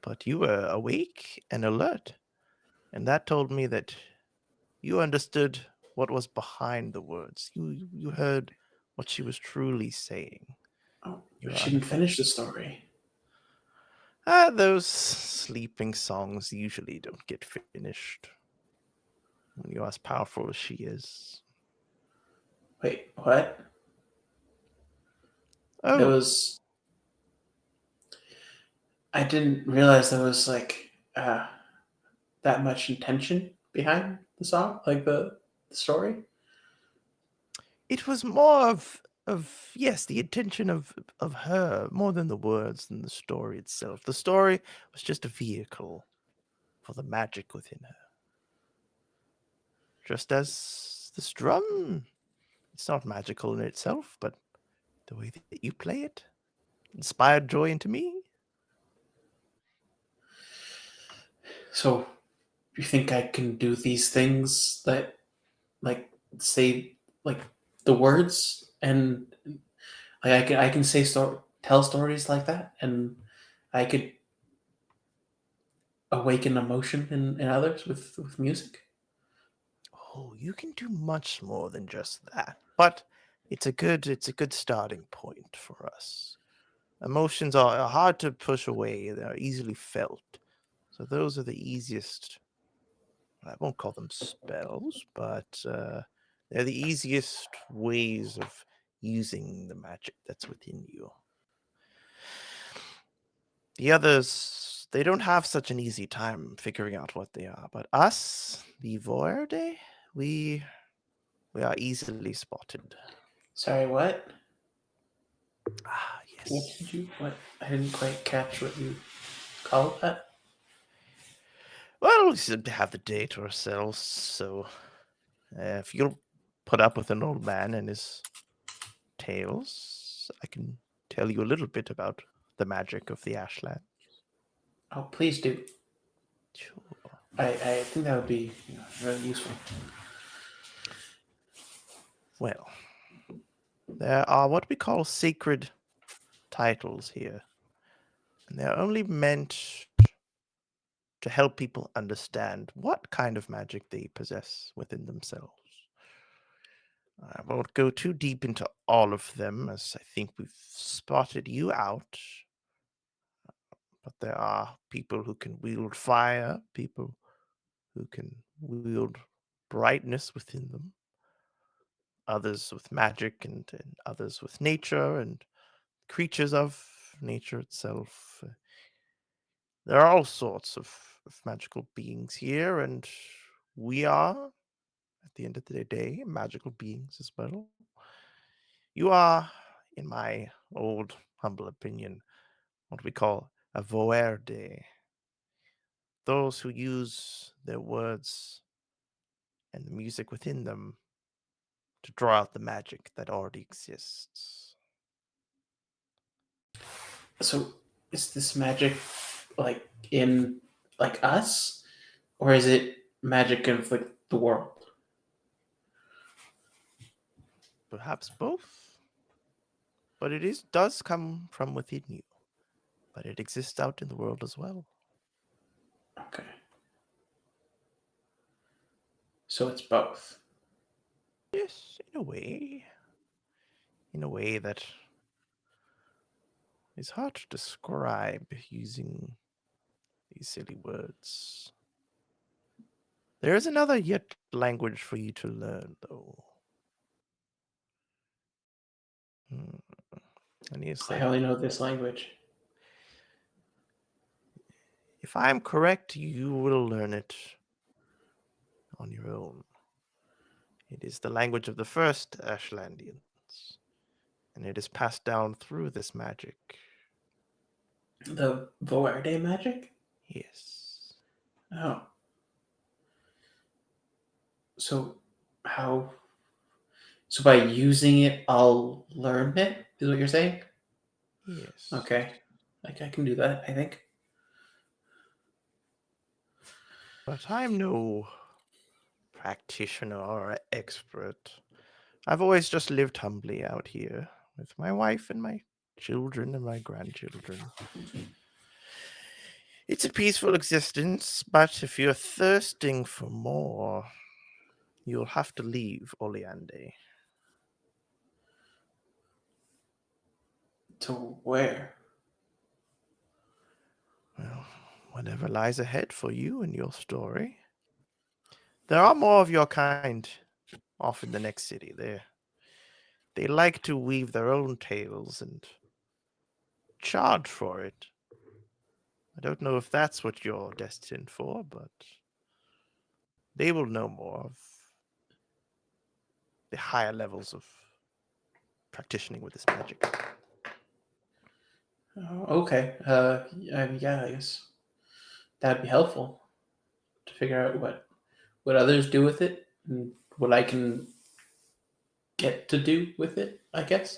But you were awake and alert, and that told me that you understood what was behind the words. You heard what she was truly saying. Oh, You she are didn't finish the story. those sleeping songs usually don't get finished when you're as powerful as she is. Wait, what? There Oh, was. I didn't realize there was like that much intention behind the song, like the story. it was more of yes, the intention of her more than the words and the story itself. The story was just a vehicle for the magic within her. Just as this drum, it's not magical in itself, but the way that you play it, inspired joy into me. So, you think I can do these things that, like, say, like, the words, and like, I can tell stories like that, and I could awaken emotion in others with music? Oh, you can do much more than just that. But it's a good starting point for us. Emotions are hard to push away. They are easily felt. So those are the easiest. I won't call them spells, but they're the easiest ways of using the magic that's within you. The others, they don't have such an easy time figuring out what they are. But us, the Voerde, we are easily spotted. Sorry, what? Ah, What yes. did you? What? I didn't quite catch what you called that. Well, we seem to have the day to ourselves, so if you'll put up with an old man and his tales, I can tell you a little bit about the magic of the Ashland. Oh, please do. Sure. I think that would be really useful. Well, there are what we call sacred titles here, and they're only meant to help people understand what kind of magic they possess within themselves. I won't go too deep into all of them, as I think we've spotted you out. But there are people who can wield fire, people who can wield brightness within them, others with magic, and others with nature and creatures of nature itself. There are all sorts of magical beings here, and we are, at the end of the day, magical beings as well. You are, in my old humble opinion, what we call a voerde. Those who use their words and the music within them to draw out the magic that already exists. So, is this magic like in like us, or is it magic of like the world? Perhaps both, but does come from within you. But it exists out in the world as well. Okay. So it's both. Yes, in a way that is hard to describe using these silly words. There is another yet language for you to learn, though. Hmm. And he I said, only know this language. if I am correct, you will learn it on your own. It is the language of the first Ashlandians, and it is passed down through this magic. The Voerde magic? Yes. Oh. So how so by using it I'll learn it, is what you're saying? Yes. Okay. Like I can do that, I think. But I'm no practitioner or expert. I've always just lived humbly out here with my wife and my children and my grandchildren. It's a peaceful existence, but if you're thirsting for more, you'll have to leave Oleande. To where? Well, whatever lies ahead for you and your story. There are more of your kind off in the next city. They like to weave their own tales and charge for it. I don't know if that's what you're destined for, but they will know more of the higher levels of practicing with this magic. Oh, okay. Yeah, I guess that'd be helpful to figure out what others do with it and what I can get to do with it, I guess.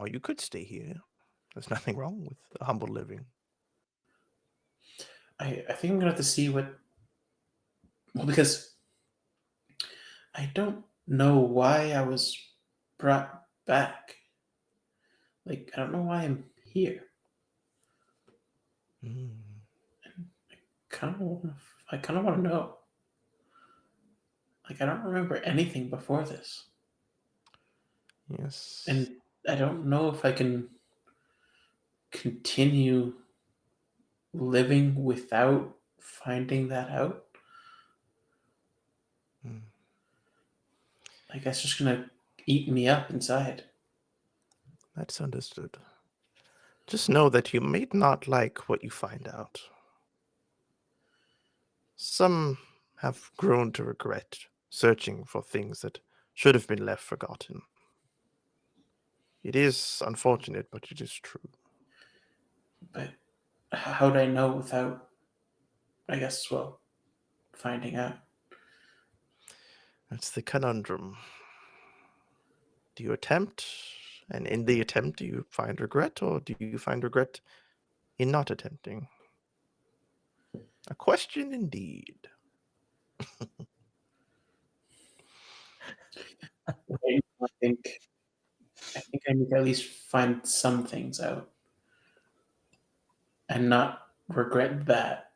Or you could stay here. There's nothing wrong with humble living. I think I'm gonna have to see what. Well, because I don't know why I was brought back. Like, I don't know why I'm here. Mm. I kind of want to know. Like, I don't remember anything before this, Yes. and I don't know if I can continue living without finding that out. Mm. Like, that's just gonna eat me up inside. That's understood. Just know that you may not like what you find out. Some have grown to regret searching for things that should have been left forgotten. It is unfortunate, but it is true. But how would I know without, I guess, well, finding out? That's the conundrum. Do you attempt, and in the attempt, do you find regret, or do you find regret in not attempting? A question indeed. Right. I think I need to at least find some things out and not regret that.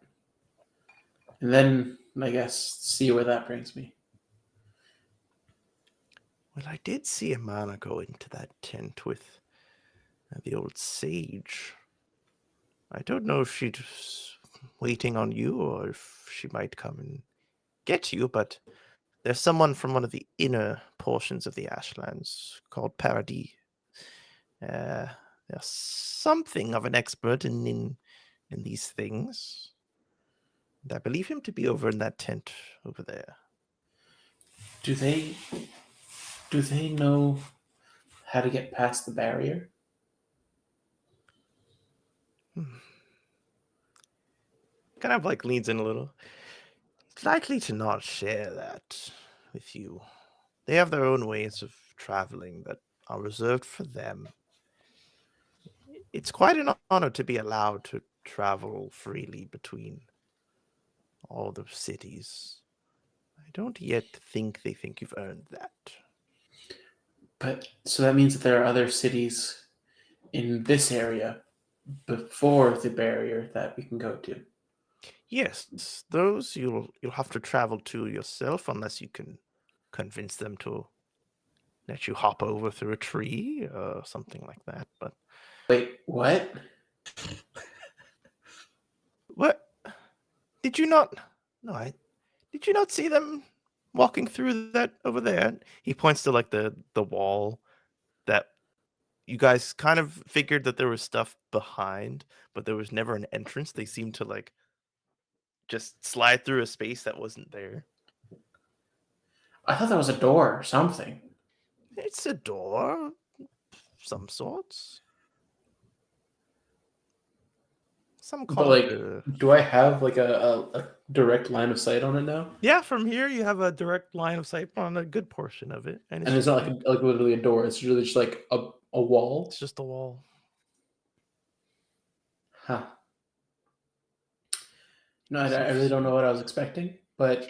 And then I guess see where that brings me. Well, I did see a man go into that tent with the old sage. I don't know if she's waiting on you or if she might come and get you, but there's someone from one of the inner portions of the Ashlands called Paradis. They're something of an expert in these things. And I believe him to be over in that tent over there. Do they know how to get past the barrier? Kind of like leans in a little. It's likely to not share that with you. They have their own ways of traveling that are reserved for them. It's quite an honor to be allowed to travel freely between all the cities. I don't yet think they think you've earned that. But so that means that there are other cities in this area before the barrier that we can go to. Yes, those you'll have to travel to yourself unless you can convince them to let you hop over through a tree or something like that. But Wait, what? what? Did you not? No, did you not see them walking through that over there? He points to like the wall that you guys kind of figured that there was stuff behind, but there was never an entrance. They seemed to like just slide through a space that wasn't there. I thought that was a door or something. It's a door, some sorts. Some But call like, it. do I have like a direct line of sight on it now? Yeah, from here you have a direct line of sight on a good portion of it, and And it's not like literally a door. It's really just like a wall. it's just a wall. Huh. No, I really don't know what I was expecting, but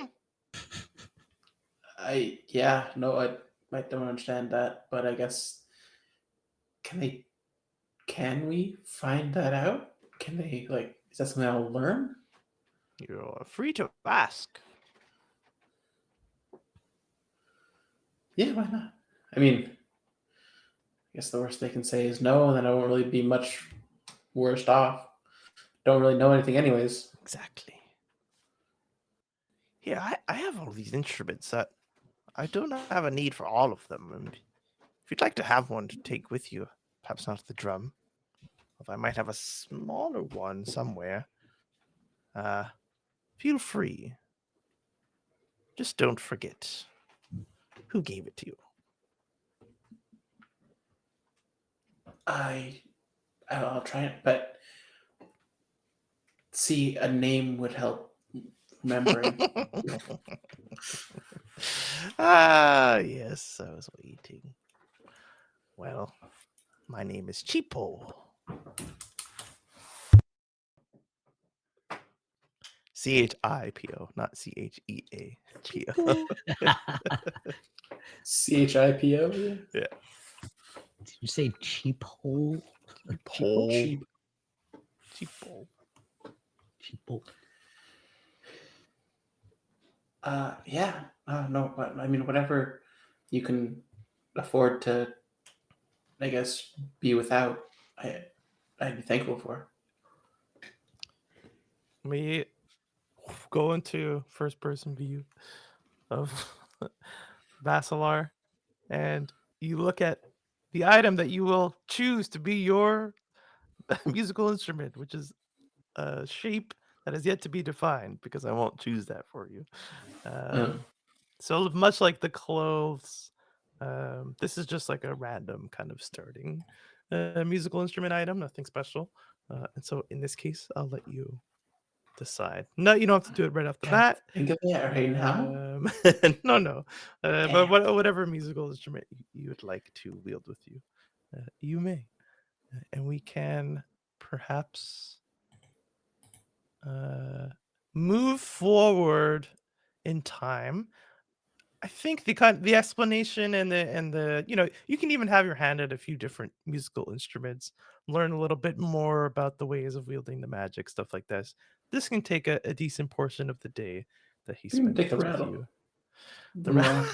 I don't understand that, but I guess can we find that out? Can they like is that something I'll learn? You're free to ask. Yeah, why not? I mean, I guess the worst they can say is no, and then I won't really be much worse off. Don't really know anything anyways. Exactly. Yeah, I have all these instruments that I don't have a need for all of them. And if you'd like to have one to take with you, perhaps not the drum, although I might have a smaller one somewhere, feel free. Just don't forget who gave it to you. I'll try it, but see, a name would help remembering. Ah, yes, I was waiting. Well, My name is Chipo. CHIPO, not CHEAPO. CHIPO. Yeah. Did you say cheap hole? Chipo. Cheap. Chipo. Cheap hole. Yeah. No, but I mean, whatever you can afford to, I guess, be without, I'd be thankful for. We go into first person view of Basilar, and you look at the item that you will choose to be your musical instrument, which is a shape that is yet to be defined because I won't choose that for you. So much like the clothes, this is just like a random kind of starting musical instrument item, nothing special. And so in this case, I'll let you decide. No, you don't have to do it right off the Can I bat. think of that right now? No. But whatever musical instrument you would like to wield with you, you may. And we can perhaps move forward in time. I think the explanation and the you can even have your hand at a few different musical instruments, learn a little bit more about the ways of wielding the magic, stuff like this. This can take a decent portion of the day that he You can spends take the with rattle. you. The No. rattle.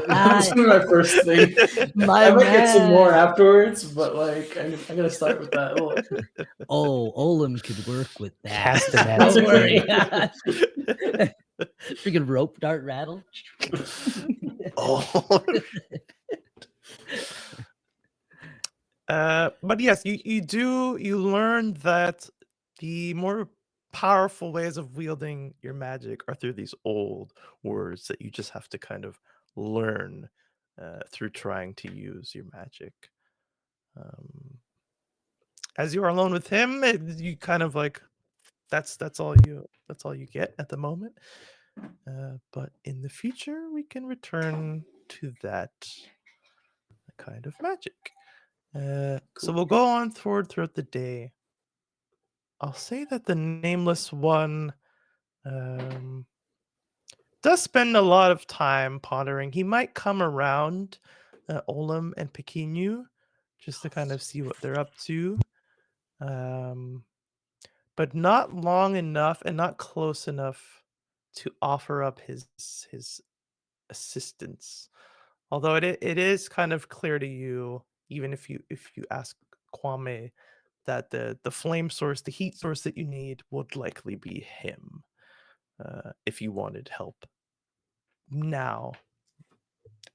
That's my first thing. My I might get some more man. afterwards, but like I'm gonna start with that. Oh, Olam could work with that. Castanets, Don't worry. please. Freaking rope dart rattle. Oh. But yes, you learn that the more powerful ways of wielding your magic are through these old words that you just have to kind of learn through trying to use your magic. As you are alone with him, you kind of like that's all you get at the moment. But in the future, we can return to that kind of magic. So we'll go on forward throughout the day. I'll say that the nameless one does spend a lot of time pondering. He might come around Olam and Pekinu just to kind of see what they're up to. But not long enough and not close enough to offer up his assistance. Although it is kind of clear to you, even if you ask Kwame, that the flame source, the heat source that you need would likely be him if you wanted help. Now,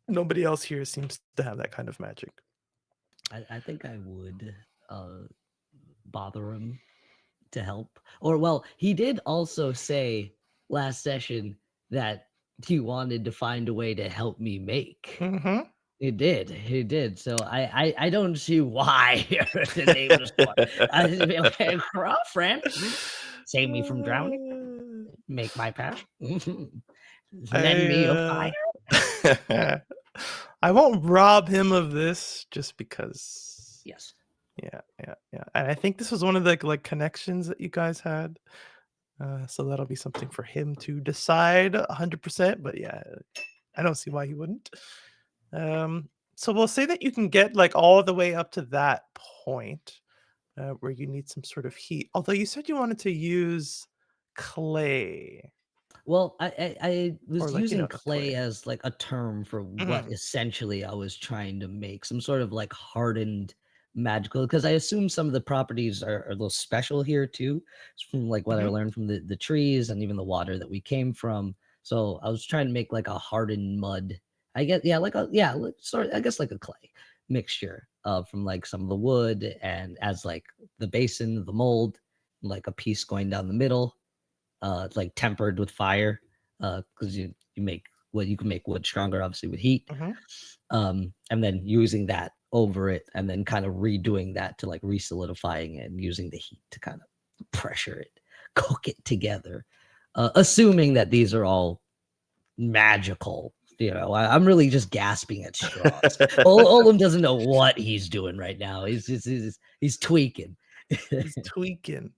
nobody else here seems to have that kind of magic. I think I would bother him to help. Or, well, he did also say last session that he wanted to find a way to help me make. Mm-hmm. He did. So I don't see why the nameless one. I just be like, girlfriend, save me from drowning, make my path, lend me your fire. I won't rob him of this just because. Yes. Yeah. And I think this was one of the like connections that you guys had. So that'll be something for him to decide 100%. But yeah, I don't see why he wouldn't. So we'll say that you can get like all the way up to that point where you need some sort of heat. Although you said you wanted to use clay. Well, I was Or, like, using clay. clay as like a term for what essentially I was trying to make, some sort of like hardened magical, because I assume some of the properties are a little special here too, from like what I learned from the trees and even the water that we came from. So I was trying to make like a hardened mud. I guess sort I guess like a clay mixture from like some of the wood, and as like the basin, the mold, like a piece going down the middle, like tempered with fire, because you make you can make wood stronger obviously with heat, and then using that over it and then kind of redoing that to like re-solidifying it and using the heat to kind of pressure it, cook it together, assuming that these are all magical You know, I'm really just gasping at straws. Olum doesn't know what he's doing right now. He's tweaking. He's tweaking.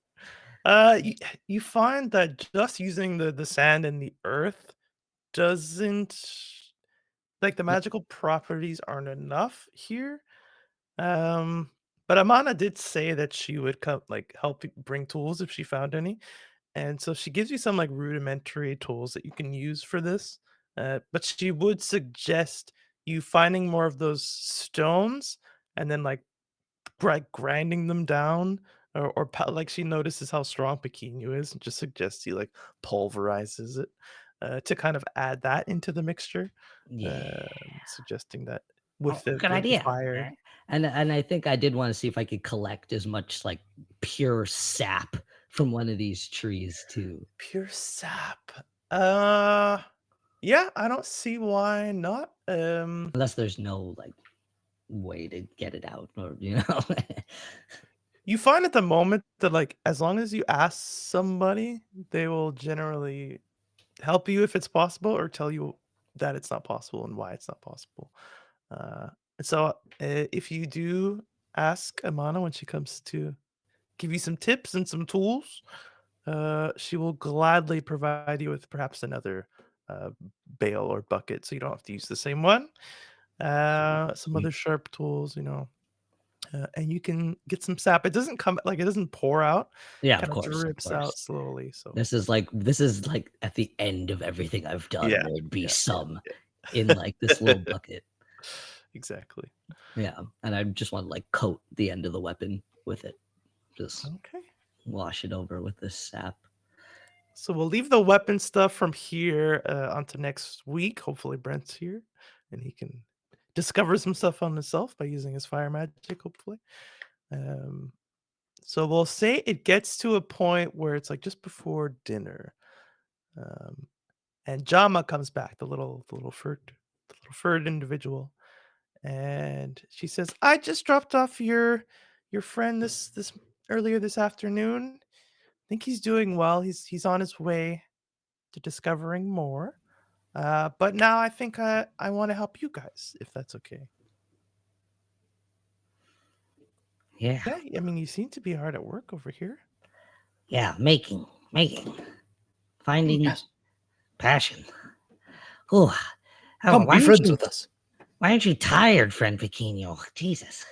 You find that just using the sand and the earth doesn't like the magical properties aren't enough here. Um, but Amana did say that she would come like help you bring tools if she found any. And so she gives you some like rudimentary tools that you can use for this. But she would suggest you finding more of those stones and then like grinding them down like she notices how strong Pequeno is and just suggests he like pulverizes it to kind of add that into the mixture, Yeah. suggesting that with the, good the idea. fire. And I think I did want to see if I could collect as much like pure sap from one of these trees too. Pure sap. Yeah, I don't see why not. Unless there's no like way to get it out, or you know. You find at the moment that like as long as you ask somebody, they will generally help you if it's possible or tell you that it's not possible and why it's not possible. And so if you do ask Amana when she comes to give you some tips and some tools, she will gladly provide you with perhaps another uh, bale or bucket so you don't have to use the same one. Some other sharp tools, and you can get some sap. It doesn't come like it doesn't pour out. Yeah, Kind of of course, drips out slowly. So This is like at the end of everything I've done. Yeah, There'd be yeah, some in like this little bucket. exactly. Yeah, and I just want to like coat the end of the weapon with it. Just Okay. wash it over with this sap. So we'll leave the weapon stuff from here onto next week. Hopefully Brent's here and he can discover some stuff on himself by using his fire magic, hopefully. So we'll say it gets to a point where it's like just before dinner. And Jama comes back, the little furred individual. And she says, I just dropped off your friend this earlier this afternoon. I think he's doing well. He's on his way to discovering more. But now I think I want to help you guys, if that's okay. Yeah. Yeah, I mean, you seem to be hard at work over here. Yeah. Making. Finding Yes. passion. Oh, Come be friends with us. Why aren't you tired, friend Pequeno? Jesus.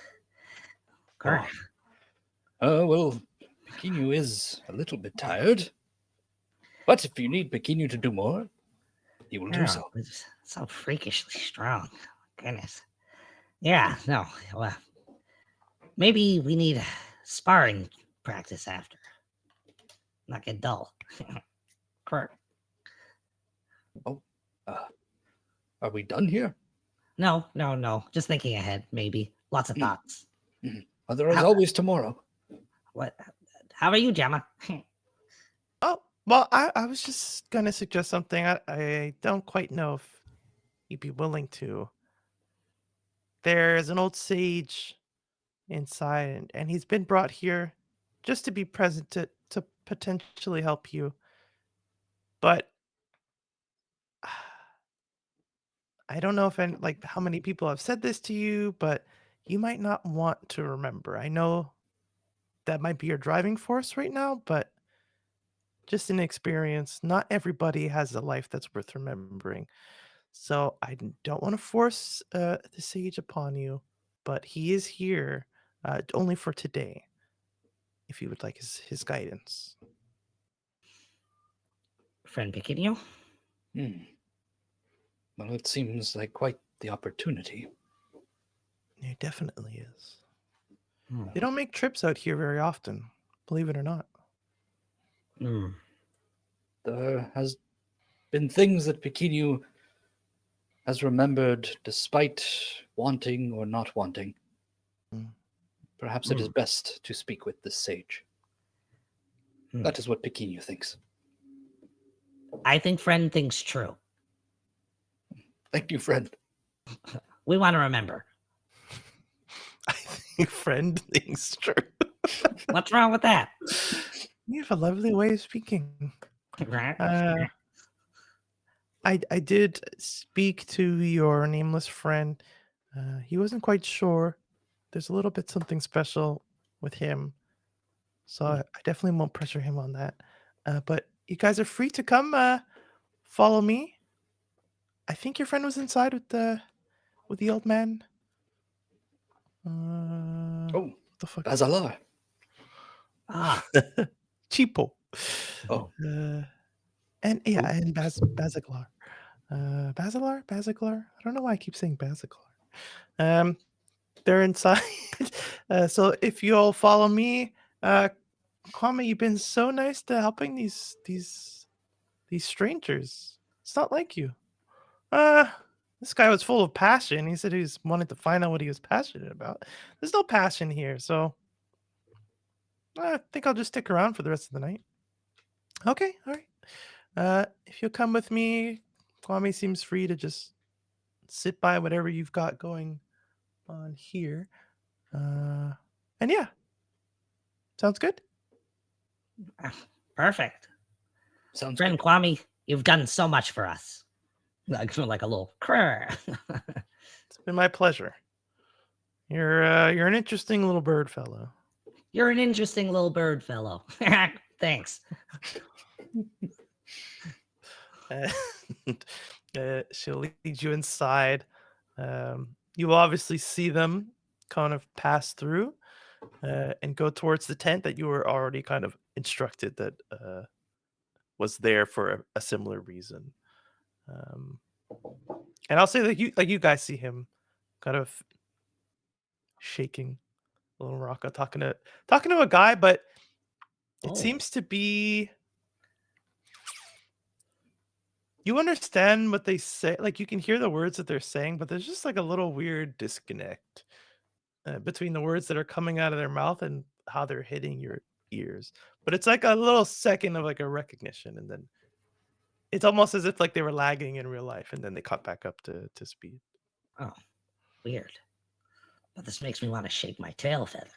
Grr. Well, Pequeno is a little bit tired. But if you need Pequeno to do more, he will do so. It's so freakishly strong. Goodness. Yeah, no. Well, maybe we need sparring practice after. Not get dull. Grr. Are we done here? No. Just thinking ahead, maybe. Lots of thoughts. Well, there is How- always tomorrow. What? How are you, Gemma? Oh, well, I was just gonna suggest something. I don't quite know if you'd be willing to. There's an old sage inside, and he's been brought here just to be present to potentially help you. But I don't know if like how many people have said this to you, but you might not want to remember. I know that might be your driving force right now, but just in experience, not everybody has a life that's worth remembering. So I don't want to force the sage upon you, but he is here only for today. If you would like his guidance. Friend Pequeno? Well, it seems like quite the opportunity. It definitely is. Hmm. They don't make trips out here very often, believe it or not. There has been things that Pequeno has remembered despite wanting or not wanting. Perhaps it is best to speak with this sage. That is what Pequeno thinks. I think friend thinks true. Thank you, friend. We want to remember. I think friend thinks true. What's wrong with that? You have a lovely way of speaking. Right? I did speak to your nameless friend. He wasn't quite sure. There's a little bit something special with him, so I definitely won't pressure him on that. But you guys are free to come follow me. I think your friend was inside with the old man. Oh, What the fuck? Bazalar. Ah, Cheapo. Oh. And yeah, and Bazaglar. Basilar? I don't know why I keep saying Basaglar. They're inside. So if you'll follow me, Kwame, you've been so nice to helping these strangers. It's not like you. This guy was full of passion. He said he wanted to find out what he was passionate about. There's no passion here, so I think I'll just stick around for the rest of the night. Okay, all right. If you'll come with me, Kwame seems free to just sit by whatever you've got going on here. And yeah, sounds good. perfect. Sounds Friend good. Kwame, you've done so much for us. Like a little crrr. It's been my pleasure. You're an interesting little bird fellow. You're an interesting little bird fellow. Thanks. She'll lead you inside. You will obviously see them kind of pass through and go towards the tent that you were already kind of instructed that was there for a similar reason. And I'll say that you guys see him kind of shaking a little rock, talking to a guy, but it Oh. seems to be. You understand what they say, like you can hear the words that they're saying, but there's just like a little weird disconnect between the words that are coming out of their mouth and how they're hitting your ears. But it's like a little second of like a recognition, and then it's almost as if like they were lagging in real life, and then they caught back up to speed. Oh, weird. But this makes me want to shake my tail feather.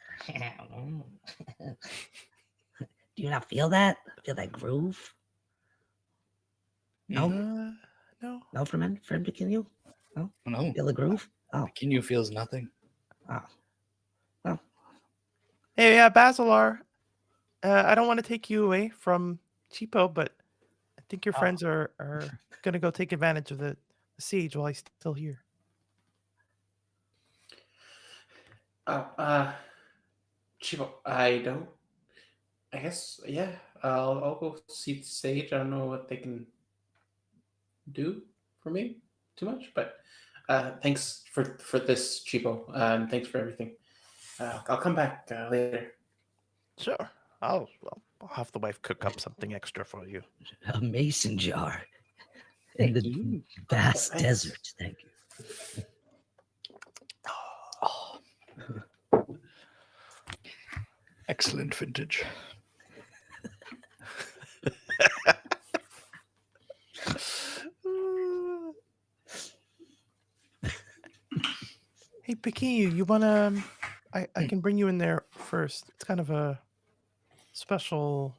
Do you not feel that? Feel that groove? No? No. No, friend Pequenu? Oh, no. Feel the groove? Oh, Kinyu feels nothing. oh. Well, Hey, yeah, Basilar. I don't want to take you away from Cheapo, but I think your friends are gonna go take advantage of the siege while he's still here. Chivo, I guess, yeah. I'll go see the stage. I don't know what they can do for me too much, but thanks for this, Chivo. Thanks for everything. I'll come back later. Sure. I'll have the wife cook up something extra for you. A mason jar in thank the you. vast thanks. desert. Thank you. Oh. Excellent vintage. Hey, Pequenu, you wanna? I can bring you in there first. It's kind of a special,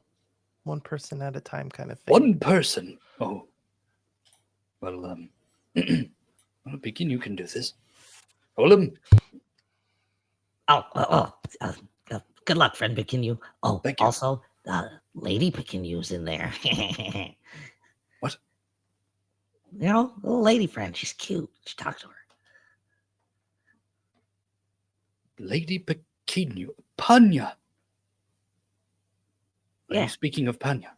one person at a time kind of thing. One person. Oh. Well, well, Begin, you can do this. Hold him. Good luck, friend Pequenu. Oh, Thank you. also, Lady Pequenu's in there. What? You know, little lady friend. She's cute. She talk to her. Lady Pequenu. Panya. Are Yeah. you speaking of Panya?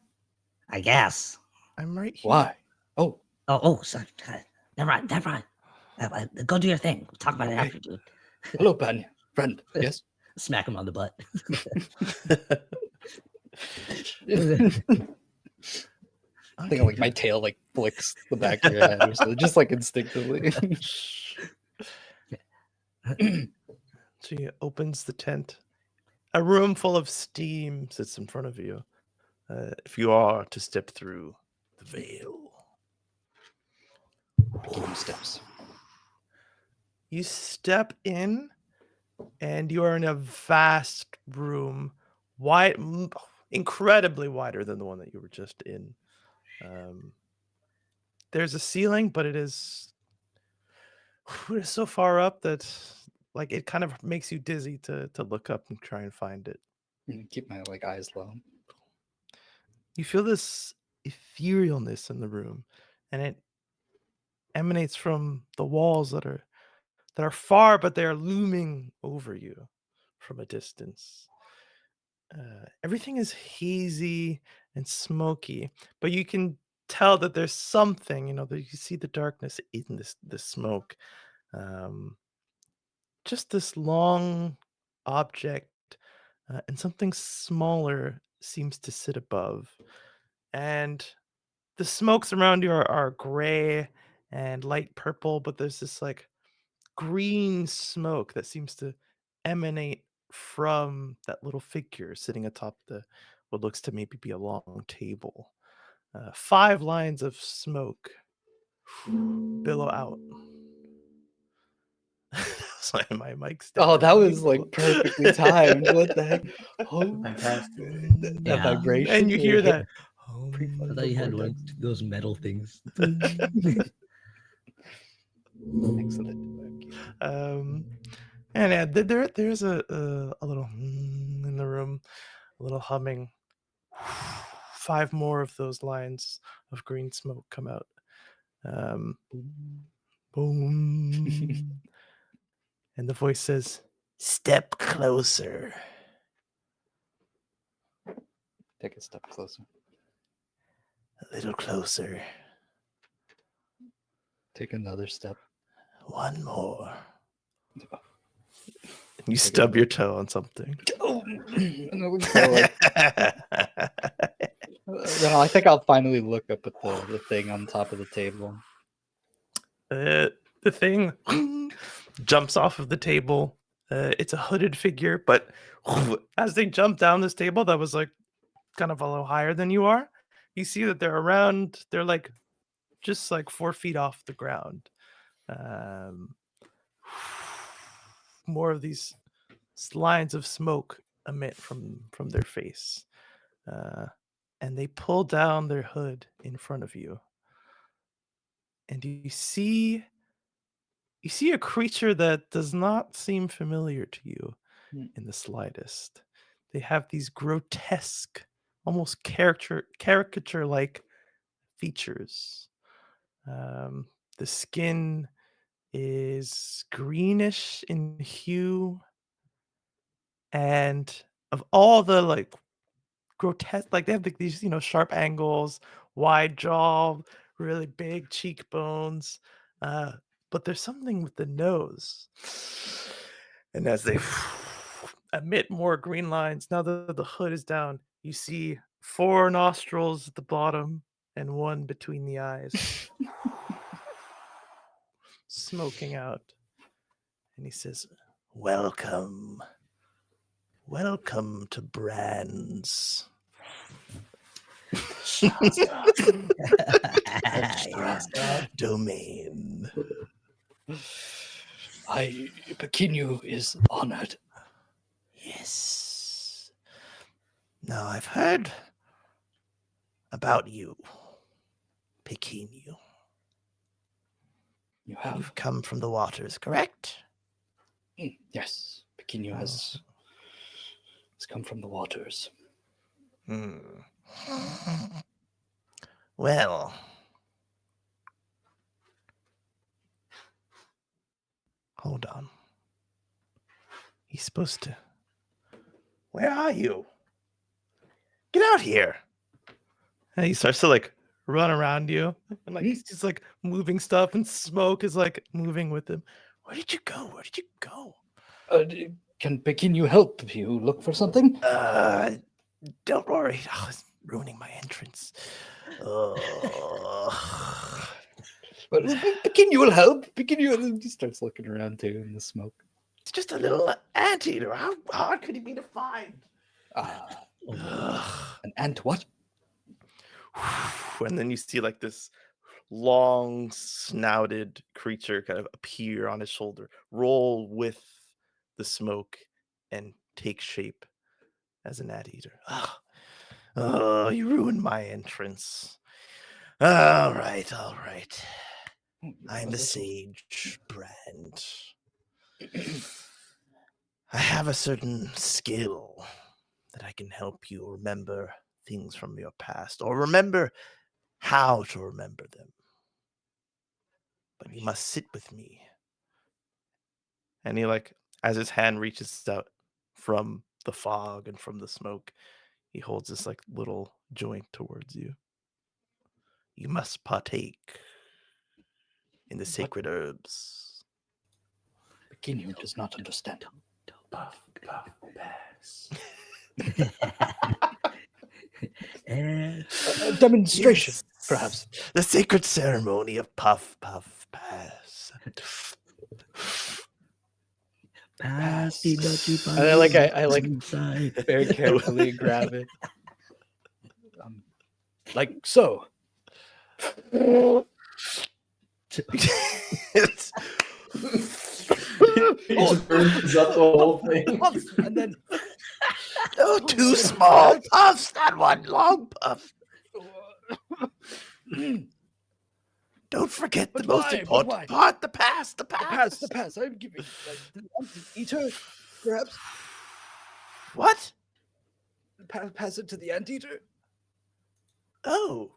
I guess. I'm right here. Why? Oh, Oh, sorry. Never mind. Go do your thing. We'll talk about it Okay. after, dude. hello, Panya. Friend. Yes. Smack him on the butt. I think like my tail like flicks the back of your head or something, just like instinctively. She opens the tent. A room full of steam sits in front of you. If you are to step through the veil, Begin steps. you step in, and you are in a vast room, incredibly wider than the one that you were just in. there's a ceiling, but it is so far up that like it kind of makes you dizzy to look up and try and find it. Keep my eyes low. You feel this etherealness in the room, and it emanates from the walls that are far, but they are looming over you from a distance. Everything is hazy and smoky, but you can tell that there's something, that you see the darkness in this smoke. Um, just this long object, and something smaller seems to sit above. And the smokes around you are gray and light purple, but there's this like green smoke that seems to emanate from that little figure sitting atop what looks to maybe be a long table. 5 lines of smoke billow out. Sorry, my mic's dead. Oh, that was perfectly timed. What the heck? Oh, Fantastic. that Yeah. vibration. And you hear that. I thought you had one of those metal things. Excellent. And yeah, there's a little in the room, a little humming. 5 more of those lines of green smoke come out. Boom. And the voice says, "Step closer." Take a step closer. A little closer. Take another step. One more. You stub your toe on something. Oh, no, so, then I think I'll finally look up at the thing on top of the table. The thing jumps off of the table. It's a hooded figure, but as they jump down this table that was like kind of a little higher than you are, you see that they're like just like 4 feet off the ground. More of these lines of smoke emit from their face, and they pull down their hood in front of you, and you see a creature that does not seem familiar to you in the slightest. They have these grotesque, almost caricature-like features. The skin is greenish in hue, and of all the like grotesque, like they have these sharp angles, wide jaw, really big cheekbones, but there's something with the nose. And as they emit more green lines, now that the hood is down, you see 4 nostrils at the bottom and 1 between the eyes. Smoking out. And he says, "Welcome. Welcome to Brands." Domain. Pekinu is honored. Yes. Now I've heard about you, Pekinu. You have? You've come from the waters, correct? Yes. Pekinu has come from the waters. Well, hold on. He's supposed to. Where are you? Get out here. And he starts to like run around you, and like he's just like moving stuff, and smoke is like moving with him. Where did you go? Where did you go? Can Pekinu help you look for something? Don't worry. Oh, it's ruining my entrance. But Pekinu will help. Pekinu, he starts looking around too in the smoke. It's just a little anteater. How hard could he be to find? An ant what? And then you see like this long snouted creature kind of appear on his shoulder, roll with the smoke, and take shape as an anteater. Oh, you ruined my entrance. All right, all right. Oh, I'm the this one. sage brand. I have a certain skill that I can help you remember things from your past, or remember how to remember them. But you must sit with me. And he, like, as his hand reaches out from the fog and from the smoke, he holds this like little joint towards you. You must partake in the sacred herbs. Pequeno does not understand. Puff, puff, pass. Eh, A demonstration, Yes. perhaps. The sacred ceremony of puff, puff, pass. pass the nutty And I like inside. very carefully grab it. Like so. It's- He just burns up the whole thing. And then oh, two small puffs, not one long puff. Don't forget the most why? important part, the past, the past. the pass. I'm giving the anteater, perhaps What? pass it to the anteater. Oh.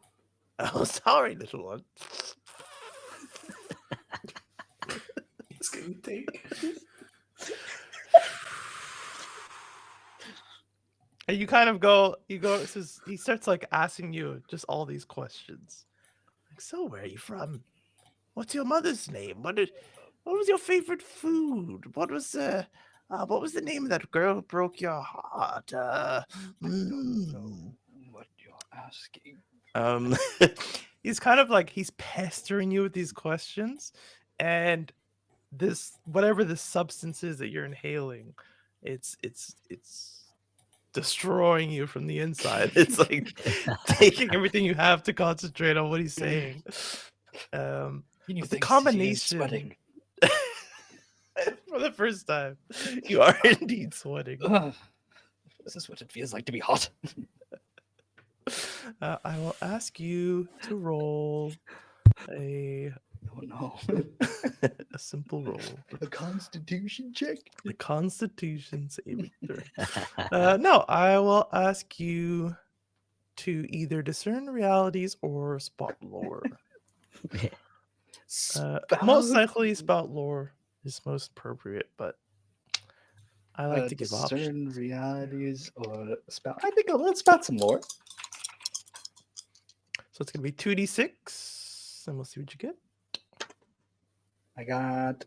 Oh, sorry, little one. It's gonna take. And you kind of go, he starts like asking you just all these questions. Like, so where are you from? What's your mother's name? What was your favorite food? What was the name of that girl who broke your heart? What you're asking? He's kind of like he's pestering you with these questions, and this whatever the substance is that you're inhaling, it's destroying you from the inside. It's like taking everything you have to concentrate on what he's saying. You But the combination sweating. for the first time, you are indeed sweating. This is what it feels like to be hot. I will ask you to roll a Oh no. a simple roll. A constitution check? The Constitution saving throw. No, I will ask you to either discern realities or spot lore. Most likely, spot lore is most appropriate, but I like to give discern options. realities or spout. I think let's spout some more. So it's gonna be 2d6, and we'll see what you get. I got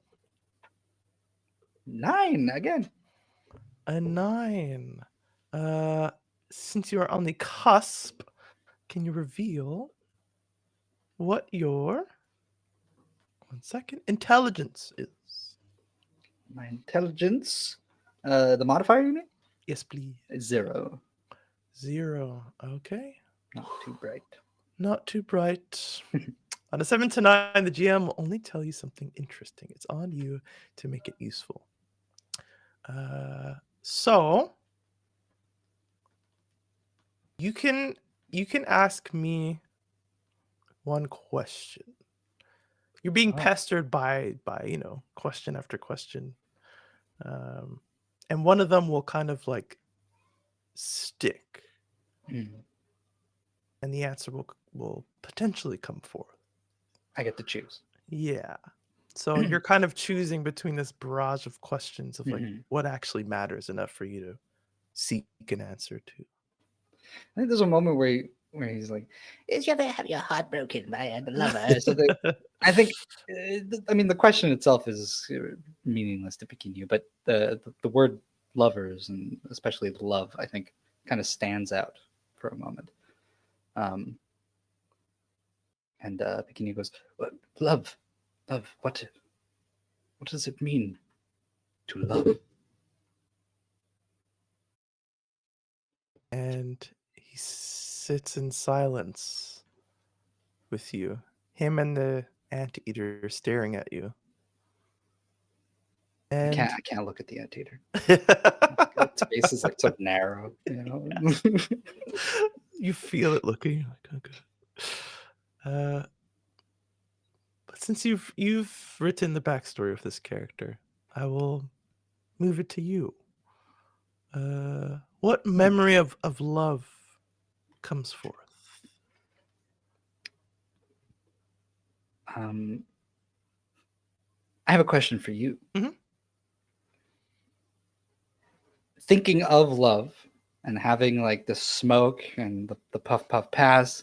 9 again. A 9. Since you are on the cusp, can you reveal what your 1 second intelligence is? My intelligence, the modifier you mean? Yes, please. Is 0. 0. Okay. Not too bright. Not too bright. On a 7 to 9, the GM will only tell you something interesting. It's on you to make it useful. So you can ask me one question. You're being pestered by question after question, and one of them will kind of like stick, and the answer will potentially come forth. I get to choose. Yeah. So you're kind of choosing between this barrage of questions of like what actually matters enough for you to seek an answer to. I think there's a moment where he's like, "Is you ever have your heart broken by a lover?" So I think, I mean, the question itself is meaningless to Pequeno, but the word lovers and especially love, I think, kind of stands out for a moment. And Pequeno goes, "Love, what does it mean to love?" And he sits in silence with you. Him and the anteater staring at you. And I can't look at the anteater. Its face is like so narrow, you know. you feel it looking like, okay. But since you've written the backstory of this character, I will move it to you. What memory of love comes forth? I have a question for you. Mhm. Thinking of love and having like the smoke and the puff puff pass,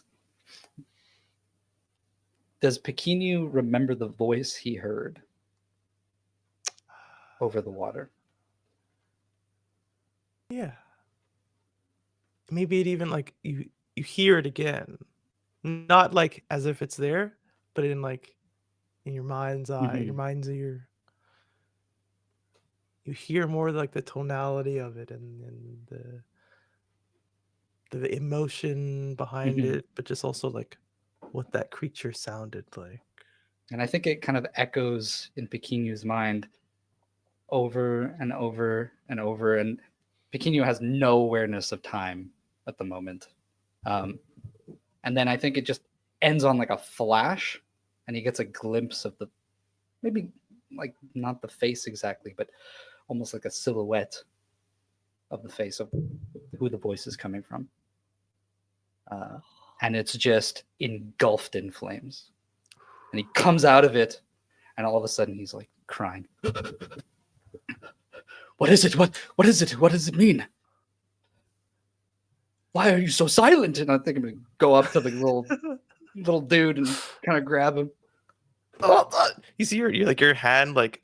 does Pequenu remember the voice he heard over the water? Yeah. Maybe it even like you hear it again. Not like as if it's there, but in like in your mind's eye, your Mhm. mind's ear. You hear more like the tonality of it and the emotion behind Mhm. it, but just also like what that creature sounded like. And I think it kind of echoes in Pequenu's mind over and over and over. And Pequenu has no awareness of time at the moment. And then I think it just ends on like a flash, and he gets a glimpse of the maybe like not the face exactly, but almost like a silhouette of the face of who the voice is coming from. And it's just engulfed in flames. And he comes out of it, and all of a sudden he's like crying. What is it? What is it? What does it mean? Why are you so silent? And I think I'm gonna go up to the little dude and kind of grab him. You see your like your hand like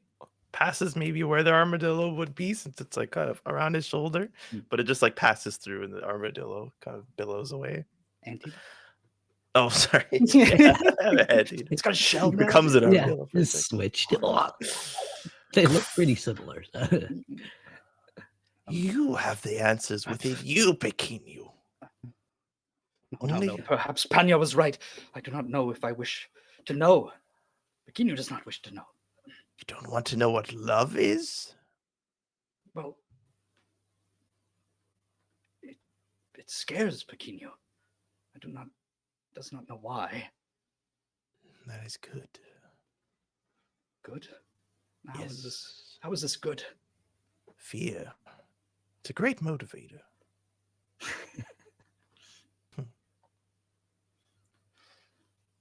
passes maybe where the armadillo would be, since it's like kind of around his shoulder, but it just like passes through and the armadillo kind of billows away. Anteater? Oh, sorry. Yeah, dude. It's got a shell It now. becomes an Yeah, armadillo for a it's second. switched. Oh, they look pretty similar. You have the answers within you, Pequenu. No, Only- no. Perhaps Panya was right. I do not know if I wish to know. Pequenu does not wish to know. You don't want to know what love is? Well, it scares Pequenu. I does not know why. That is good. Good? How Yes. is this? How is this good? Fear. It's a great motivator.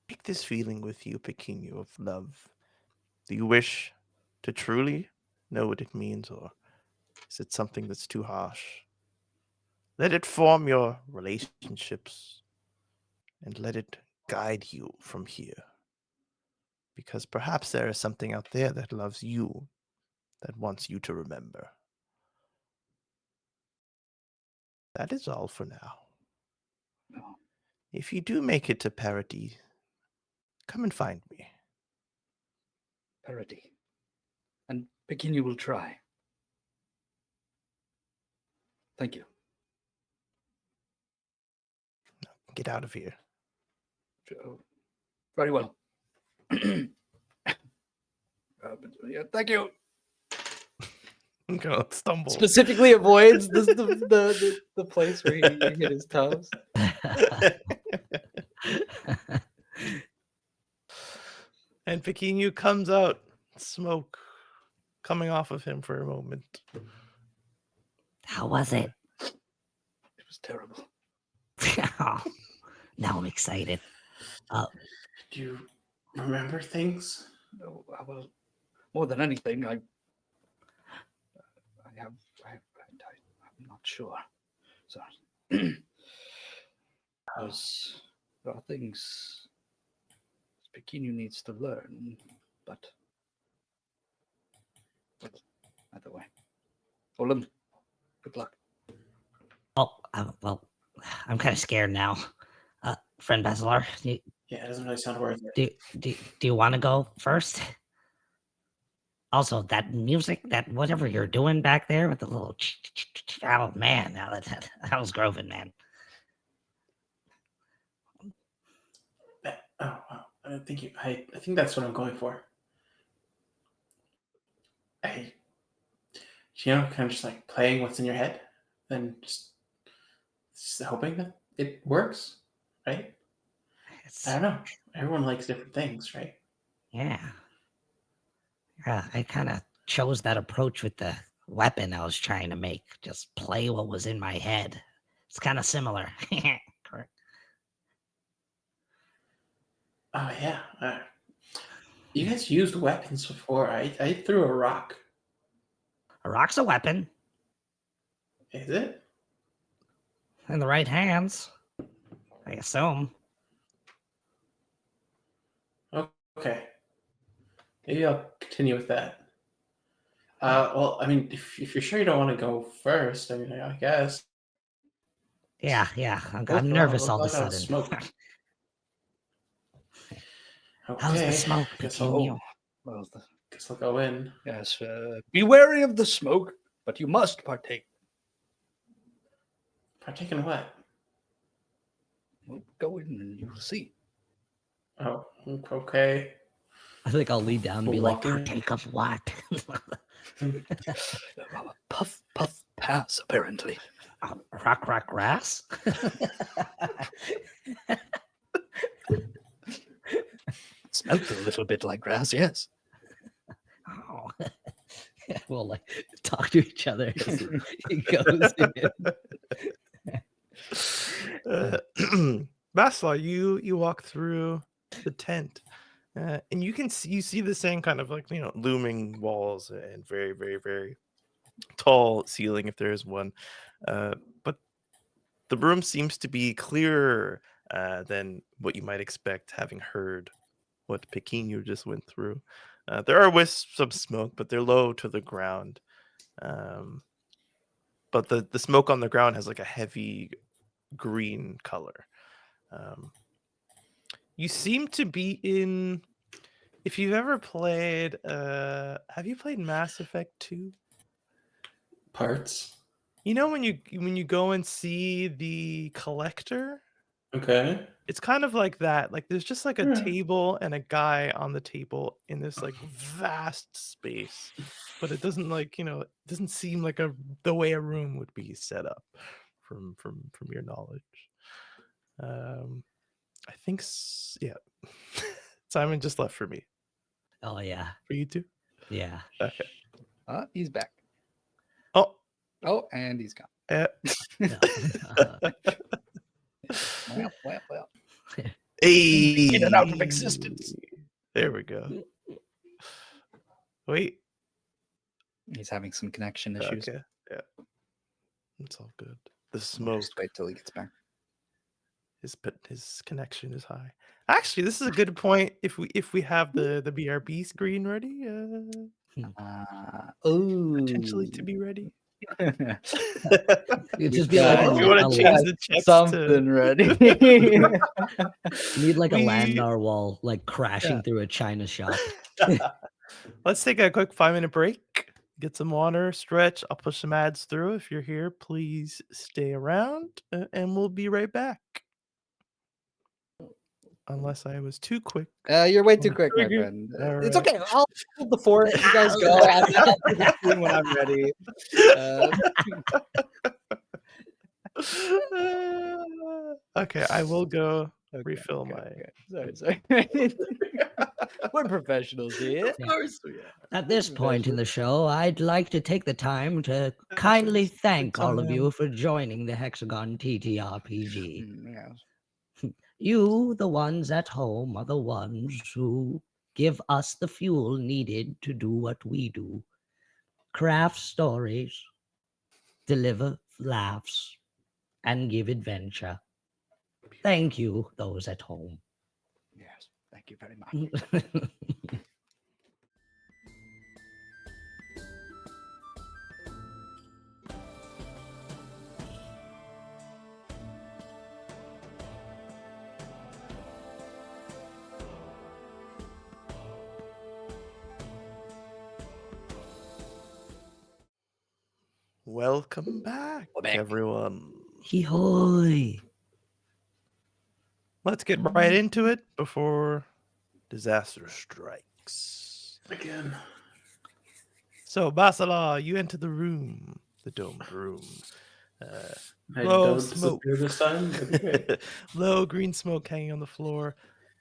Take this feeling with you, Pequenu, of love. Do you wish to truly know what it means, or is it something that's too harsh? Let it form your relationships and let it guide you from here. Because perhaps there is something out there that loves you, that wants you to remember. That is all for now. No. If you do make it to Parity, come and find me. Parody. And Pequenu will try. Thank you. Get out of here. Very well. Yeah, thank you. I'm gonna stumble. Specifically avoids the place where he hit his toes. And Pequenu comes out, smoke coming off of him for a moment. How was it? It was terrible. Oh, now I'm excited. Do you remember things? No, well, more than anything, I'm not sure. So there are things Pequenu needs to learn, but either way. Olin, good luck. Oh, well, I'm kind of scared now. Friend Basilar, Yeah, it doesn't really sound worth it. do you want to go first? Also, that music, that whatever you're doing back there with the little oh man, that was groving, man. Oh, wow. Thank you. I think that's what I'm going for. Kind of just like playing what's in your head, and just hoping that it works, right? I don't know. Everyone likes different things, right? Yeah. Yeah, I kind of chose that approach with the weapon I was trying to make. Just play what was in my head. It's kind of similar. Correct. Oh yeah. You guys used weapons before. I threw a rock. A rock's a weapon Is it? in the right hands, I assume. Okay. Maybe I'll continue with that. Well, I mean, if you're sure you don't want to go first, I mean, I guess. Yeah, Look, I'm nervous all of a look at all the sudden. smoke. How's the Okay, smoke, guess Pequeno? I'll go in. Yes, be wary of the smoke, but you must partake. Partake in what? Well, go in and you'll see. Oh, okay. I think I'll lean down and be like, Walking. Partake of what? Puff, puff, pass, apparently. Rock, grass? Smelled a little bit like grass, yes. Oh. we'll like talk to each other as it goes in. Basla, you walk through the tent, and you see the same kind of like looming walls and very very very tall ceiling if there is one, but the room seems to be clearer than what you might expect, having heard what Pequeno just went through. There are wisps of smoke, but they're low to the ground. But the smoke on the ground has like a heavy green color. You seem to be in. If you've ever played, have you played Mass Effect 2? Parts. You know when you go and see the collector, Okay. it's kind of like that. Like there's just like a Yeah. table and a guy on the table in this like vast space, but it doesn't it doesn't seem like the way a room would be set up from your knowledge. I think yeah. Simon just left for me. Oh yeah, For you too? yeah. Okay. He's back. Oh, Oh, and he's gone. No. Well. Hey. In and out of existence. There we go. Wait. He's having some connection issues. Okay. Yeah. It's all good. The smoke. Just wait till he gets back. His connection is high. Actually, this is a good point. If we have the BRB screen ready, potentially to be ready. It'd just be like If you want to change the text something ready. You need like a We- land narwhal like crashing through a china shop. Let's take a quick 5-minute break. Get some water, stretch. I'll push some ads through. If you're here, please stay around, and we'll be right back. Unless I was too quick. You're way too the quick, my trigger. friend. All It's right. okay. I'll hold the fort. You guys go. I'll do the screen when I'm ready. Okay, I will go Okay, refill okay, my. okay. Sorry. We're professionals here. Of course we are. At this point in the show, I'd like to take the time to kindly it's the thank all of time. you for joining the Hexagon TTRPG. Yes. You, the ones at home, are the ones who give us the fuel needed to do what we do. Craft stories, deliver laughs, and give adventure. Thank you, those at home. Yes. Thank you very much. Welcome back, everyone. Hee-hoy. Let's get right into it before disaster strikes. Again. So, Basala, you enter the room, the domed room. I Low don't smoke. disappear this time. That'd be great. Low green smoke hanging on the floor.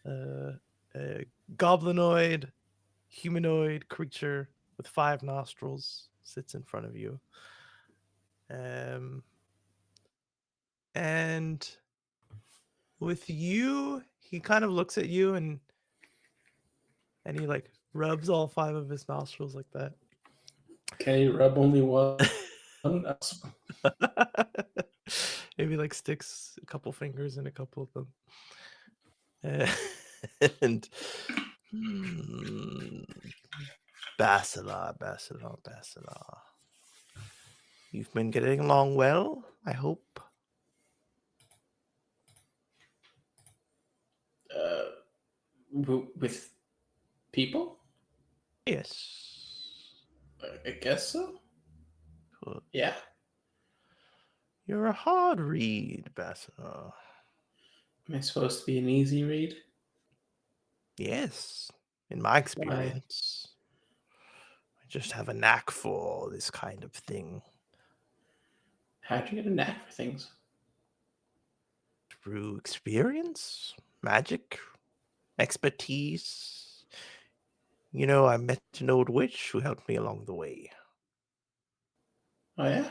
a goblinoid, humanoid creature with 5 nostrils sits in front of you. And with you, he kind of looks at you and he like rubs all 5 of his nostrils like that. Can you rub only one? Maybe like sticks a couple fingers in a couple of them. And Basilar. You've been getting along well, I hope. With people? Yes. I guess so. Good. Yeah. You're a hard read, Basilar. Am I supposed to be an easy read? Yes, in my experience. I just have a knack for this kind of thing. How'd you get a knack for things? Through experience, magic, expertise. You know, I met an old witch who helped me along the way. Oh, yeah?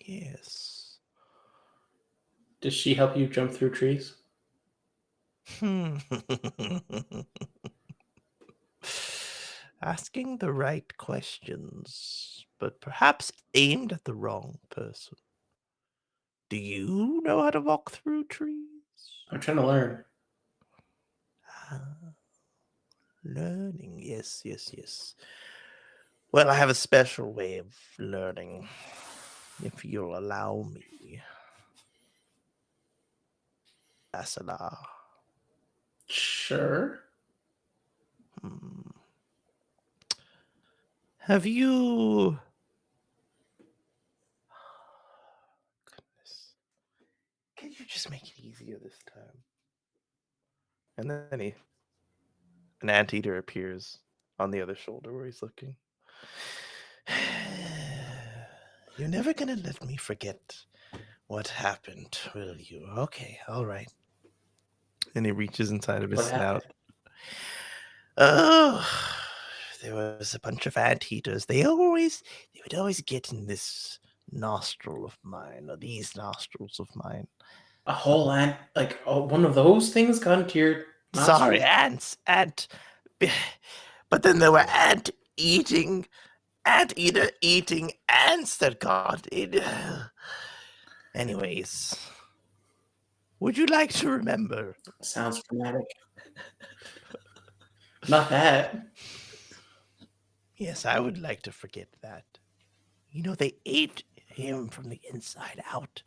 Yes. Does she help you jump through trees? Asking the right questions, but perhaps aimed at the wrong person. Do you know how to walk through trees? I'm trying to learn. Learning, yes. Well, I have a special way of learning, if you'll allow me. Basilar. Sure. Have you... Goodness. Can you just make it easier this time? And then an anteater appears on the other shoulder where he's looking. You're never gonna let me forget what happened, will you? Okay, all right. And he reaches inside of his What snout. happened? Oh, there was a bunch of anteaters. They would always get in this nostril of mine, or these nostrils of mine. A whole ant, like one of those things got into your nostril? Sorry, ants. But then there were anteater eating ants that got in. Anyways, would you like to remember? Sounds dramatic. Not that. Yes, I would like to forget that. You know, they ate him from the inside out.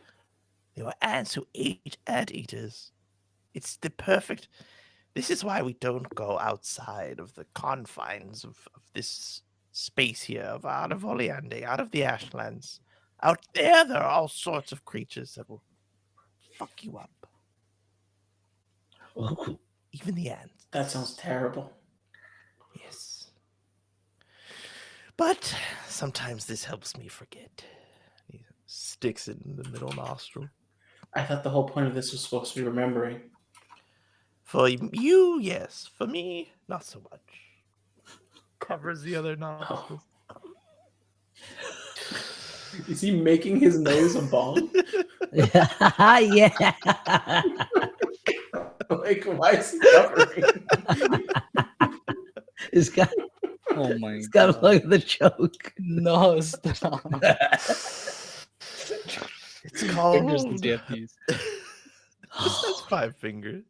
They were ants who ate anteaters. It's the perfect... This is why we don't go outside of the confines of this space here, out of Oleande, out of the Ashlands. Out there are all sorts of creatures that will fuck you up. Oh, Even the ants. That sounds terrible. Yes. But sometimes this helps me forget. He sticks it in the middle nostril. I thought the whole point of this was supposed to be remembering. For you, yes. For me, not so much. Covers the other nostrils. Is he making his nose a bong? yeah. Like, why is he covering? It's got Oh my it's got god. like the choke. No, stop. It's called... Fingers and DFPs. This has 5 fingers.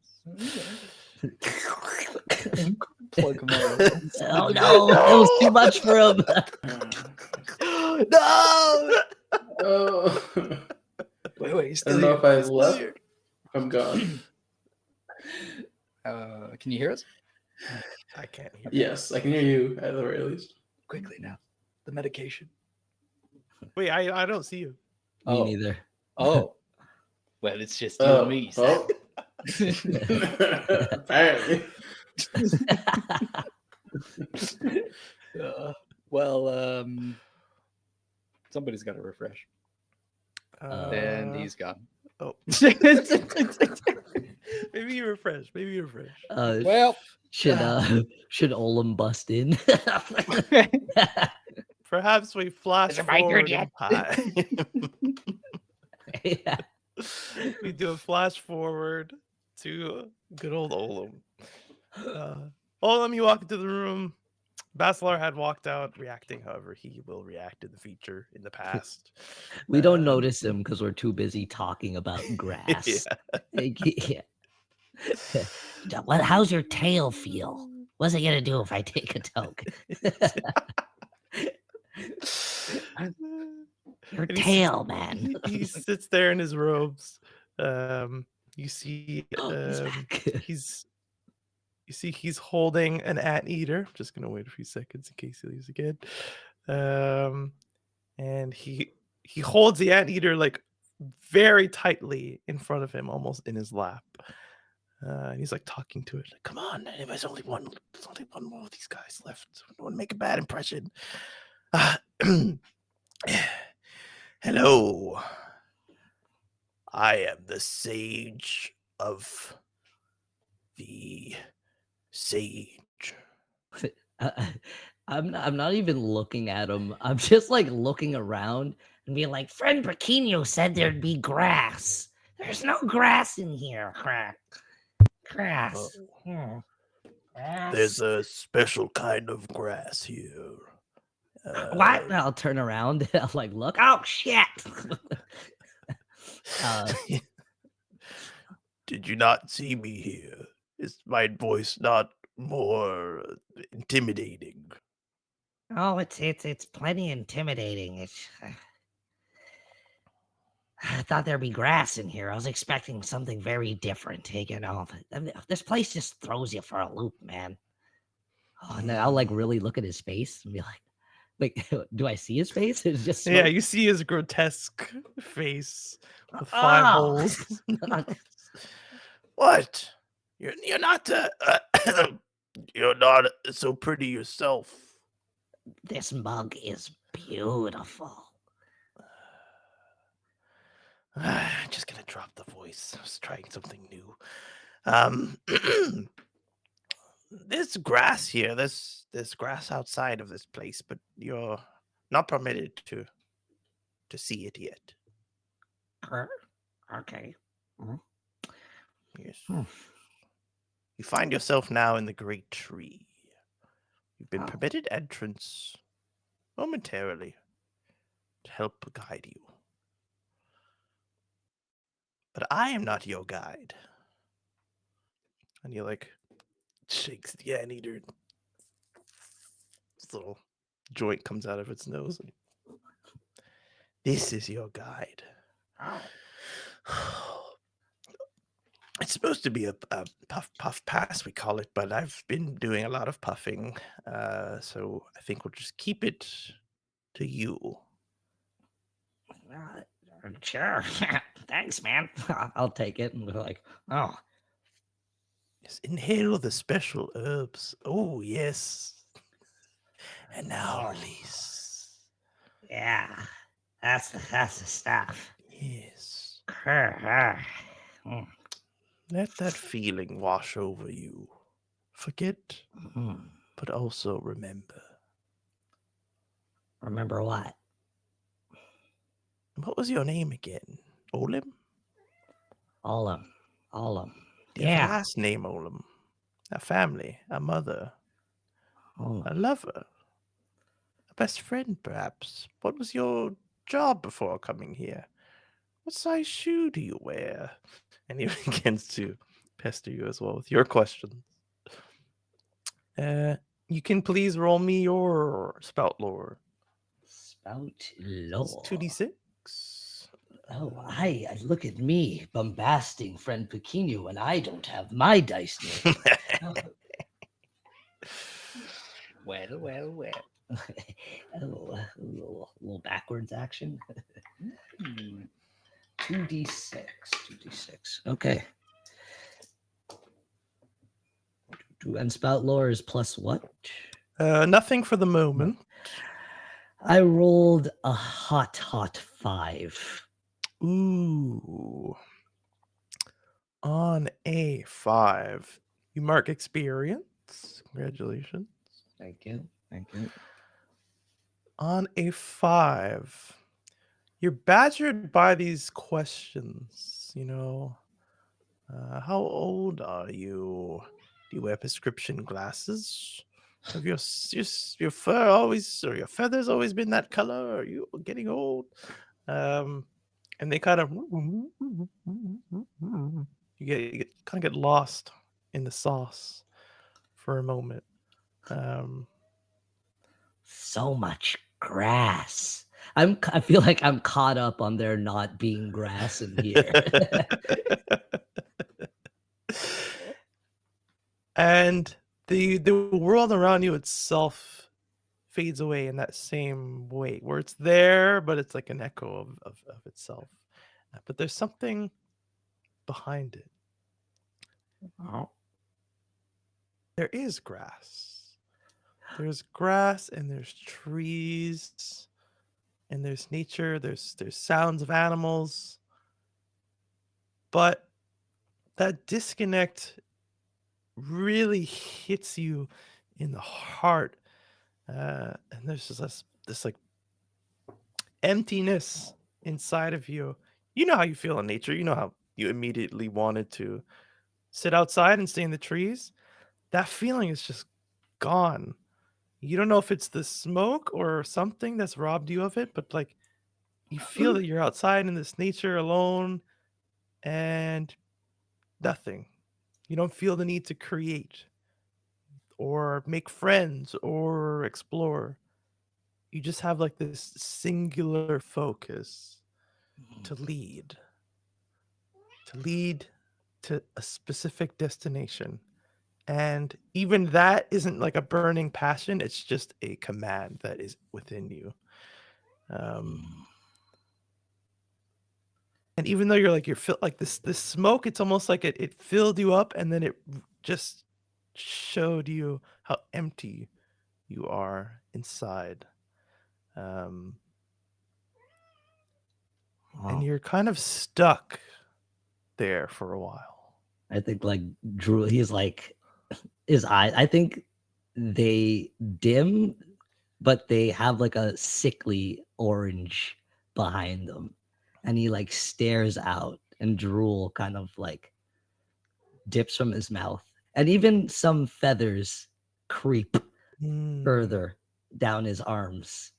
Plug them out. Oh no, it was too much for him. No! Oh. Wait, I he's still don't know here. if I He's still left. here. I'm gone. Can you hear us? I can't hear. Yes, I can hear you at the very least. Quickly now. The medication. Wait, I don't see you. Me Oh. neither. Oh. Well, it's just you and me. Oh. Apparently. Well, somebody's got to refresh. And he's gone. Oh. Maybe you refresh. Well, should Olam bust in? Perhaps we flash Is it my turn forward yet? in time. Yeah. We do a flash forward to good old Olam. Olam, you walk into the room. Basilar had walked out, reacting however he will react in the future, in the past. We don't notice him because we're too busy talking about grass. Yeah. Well, how's your tail feel? What's it gonna do if I take a toke? Your And he tail, man. He sits there in his robes. You see, He's back. he's holding an anteater. Just gonna wait a few seconds in case he leaves again. And he holds the anteater like very tightly in front of him, almost in his lap. And he's like talking to it, like, "Come on, there's only one more of these guys left. I don't want to make a bad impression." Hello. I am the sage of the sage. I'm not even looking at him. I'm just like looking around. And be like, friend Braquino said there'd be grass. There's no grass in here. Grass. Oh, Grass. there's a special kind of grass here. What? And I'll turn around. I'll like look. Oh shit! Did you not see me here? Is my voice not more intimidating? Oh, it's plenty intimidating. I thought there'd be grass in here. I was expecting something very different. You know, this place just throws you for a loop, man. Oh, and then I'll like really look at his face and be like, do I see his face? It's just Yeah, smoke. you see his grotesque face with 5 holes. What? You're not you're not so pretty yourself. This mug is beautiful. Just gonna drop the voice. I was trying something new. There's grass here. There's grass outside of this place, but you're not permitted to see it yet. Okay. Yes. You find yourself now in the great tree. You've been Oh. permitted entrance momentarily to help guide you. But I am not your guide. And he like shakes the anteater. This little joint comes out of its nose. This is your guide. It's supposed to be a puff pass, we call it, but I've been doing a lot of puffing, so I think we'll just keep it to you. Sure. Thanks, man. I'll take it and be like, Oh, Yes, inhale the special herbs. Oh, yes. And now release. yeah. That's the stuff. Yes. Mm. Let that feeling wash over you. Forget, Mm. but also remember. Remember what? What was your name again? Olim? Olam. Do you have a Yeah. last name, Olim? A family, a mother, Oh, a lover, a best friend, perhaps. What was your job before coming here? What size shoe do you wear? And he begins to pester you as well with your questions. You can please roll me your spout lore. spout It's lore. 2d6. Oh, look at me, bombasting friend Pequeno, and I don't have my dice name. Well. Oh, a little backwards action. 2d6. Okay. And spout lore is plus what? Nothing for the moment. I rolled a hot 5. Ooh. On a 5, you mark experience. Congratulations. Thank you. Thank you. On a 5, you're badgered by these questions. How old are you? Do you wear prescription glasses? Have your fur always, or your feathers always been that color? Are you getting old? And they kind of you kind of get lost in the sauce for a moment. So much grass. I feel like I'm caught up on there not being grass in here. And the world around you itself fades away in that same way, where it's there, but it's like an echo of itself. But there's something behind it. Oh. There is grass. There's grass and there's trees and there's nature. There's sounds of animals. But that disconnect really hits you in the heart. And there's just this like emptiness inside of you. You know how you feel in nature. You know how you immediately wanted to sit outside and stay in the trees. That feeling is just gone. You don't know if it's the smoke or something that's robbed you of it, but like you feel that you're outside in this nature alone and nothing. You don't feel the need to create or make friends or explore. You just have like this singular focus to lead to a specific destination. And even that isn't like a burning passion, it's just a command that is within you. And even though you're filled like this smoke, it's almost like it filled you up and then it just showed you how empty you are inside. And Wow. you're kind of stuck there for a while. I think like Drew, he's like his eyes. I think they dim, but they have like a sickly orange behind them, and he like stares out, and drool kind of like dips from his mouth, and even some feathers creep Mm. further down his arms.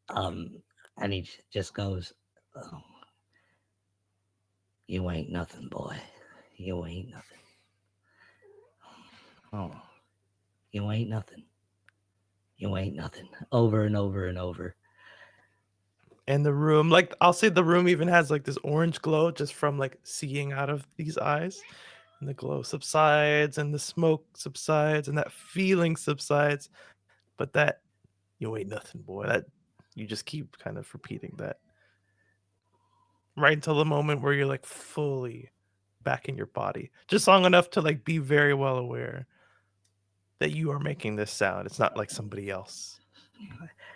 And he just goes, "Oh, you ain't nothing, boy. You ain't nothing. Oh, you ain't nothing. You ain't nothing." Over and over and over. And the room, like I'll say the room even has like this orange glow just from like seeing out of these eyes. And the glow subsides and the smoke subsides and that feeling subsides. But that you ain't nothing, boy. That you just keep kind of repeating that. Right until the moment where you're like fully back in your body. Just long enough to like be very well aware that you are making this sound. It's not like somebody else.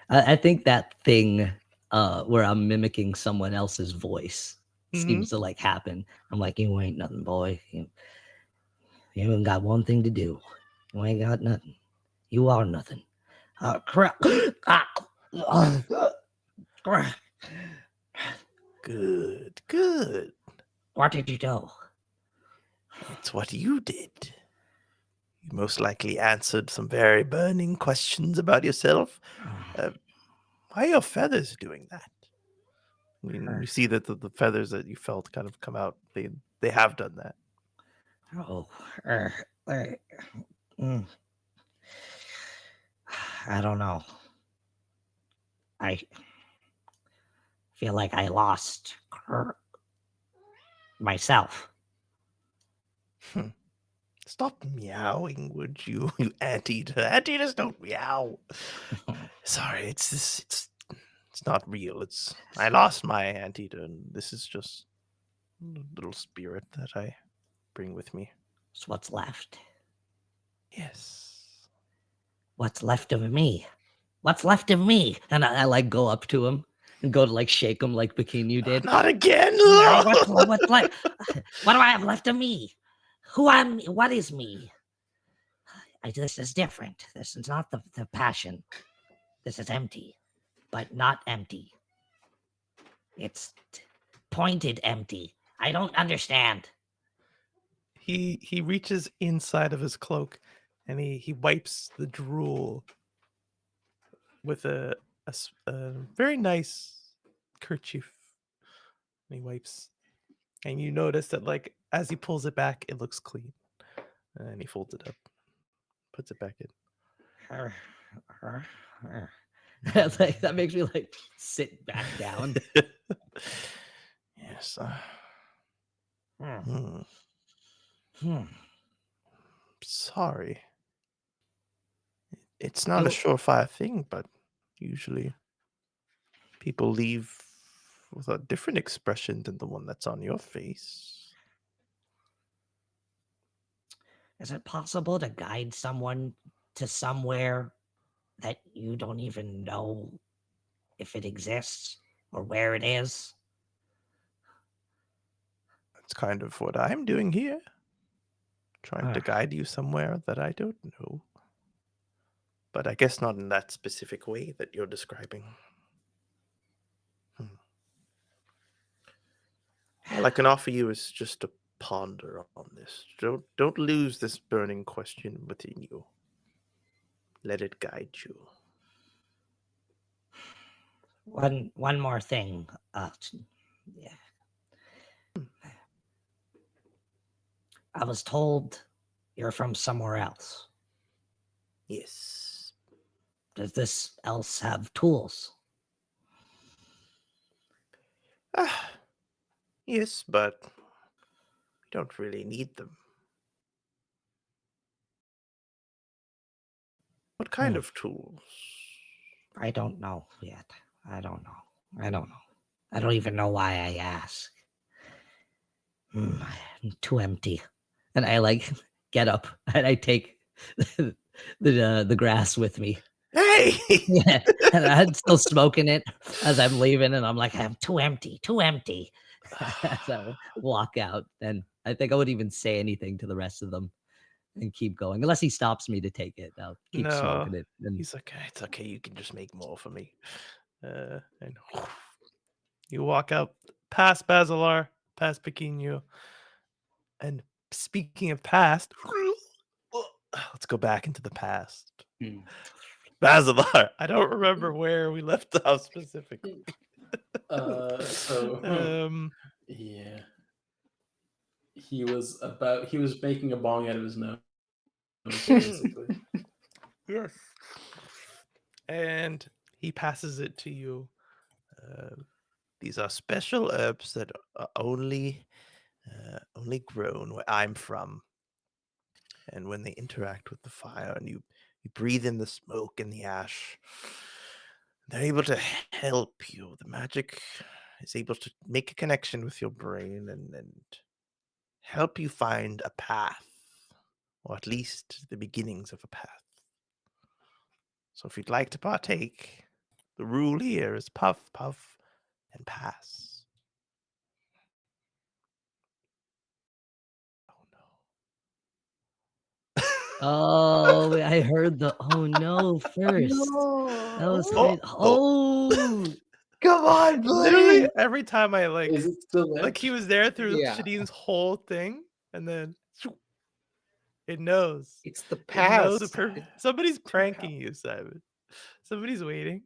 I think that thing where I'm mimicking someone else's voice seems to like happen. I'm like, you ain't nothing, boy. You ain't got one thing to do. You ain't got nothing. You are nothing. Crap. Good, good. What did you do? It's what you did. You most likely answered some very burning questions about yourself. Why are your feathers doing that? I mean, you see that the feathers that you felt kind of come out. They have done that. Oh, I don't know. I feel like I lost myself. Stop meowing, would you, you anteater? Anteaters don't meow. Sorry, it's not real. I lost my anteater, and this is just a little spirit that I bring with me. It's what's left. Yes. What's left of me? What's left of me? And I like go up to him and go to like shake him like Bikini did. Not again. No, what do I have left of me? Who am? What is me? This is different. This is not the passion. This is empty, but not empty. It's pointed empty. I don't understand. He reaches inside of his cloak and he wipes the drool with a very nice kerchief. And he wipes, and you notice that like as he pulls it back, it looks clean. And he folds it up, puts it back in. That's like, that makes me like sit back down. Yes. Sorry. It's not a surefire thing, but usually people leave with a different expression than the one that's on your face. Is it possible to guide someone to somewhere that you don't even know if it exists or where it is? That's kind of what I'm doing here. Trying to guide you somewhere that I don't know. But I guess not in that specific way that you're describing. All I can offer you is just to ponder on this. Don't lose this burning question within you. Let it guide you. One more thing. Yeah. I was told you're from somewhere else. Yes. Does this else have tools? Yes, but we don't really need them. What kind of tools? I don't know yet. I don't know. I don't even know why I ask. I'm too empty. And I like get up and I take the grass with me. Hey! Yeah, and I'm still smoking it as I'm leaving, and I'm like, I'm too empty. as I walk out. And I think I wouldn't even say anything to the rest of them and keep going, unless he stops me to take it. I'll keep No. smoking it. And He's like, it's okay. You can just make more for me. And you walk out past Basilar, past Pequeno. And speaking of past, let's go back into the past. Basilar, I don't remember where we left off specifically. Yeah. He was making a bong out of his nose, basically. Yes. And he passes it to you. These are special herbs that are only grown where I'm from. And when they interact with the fire and you breathe in the smoke and the ash, they're able to help you. The magic is able to make a connection with your brain and help you find a path, or at least the beginnings of a path. So if you'd like to partake, the rule here is puff, puff, and pass. oh, I heard the oh no first. That was crazy. Oh, Come on, Literally buddy. every time I like Is it still there? he was there through Yeah. Shadeen's whole thing, and then it knows. It's the It knows past. somebody's pranking you, Simon. Somebody's waiting.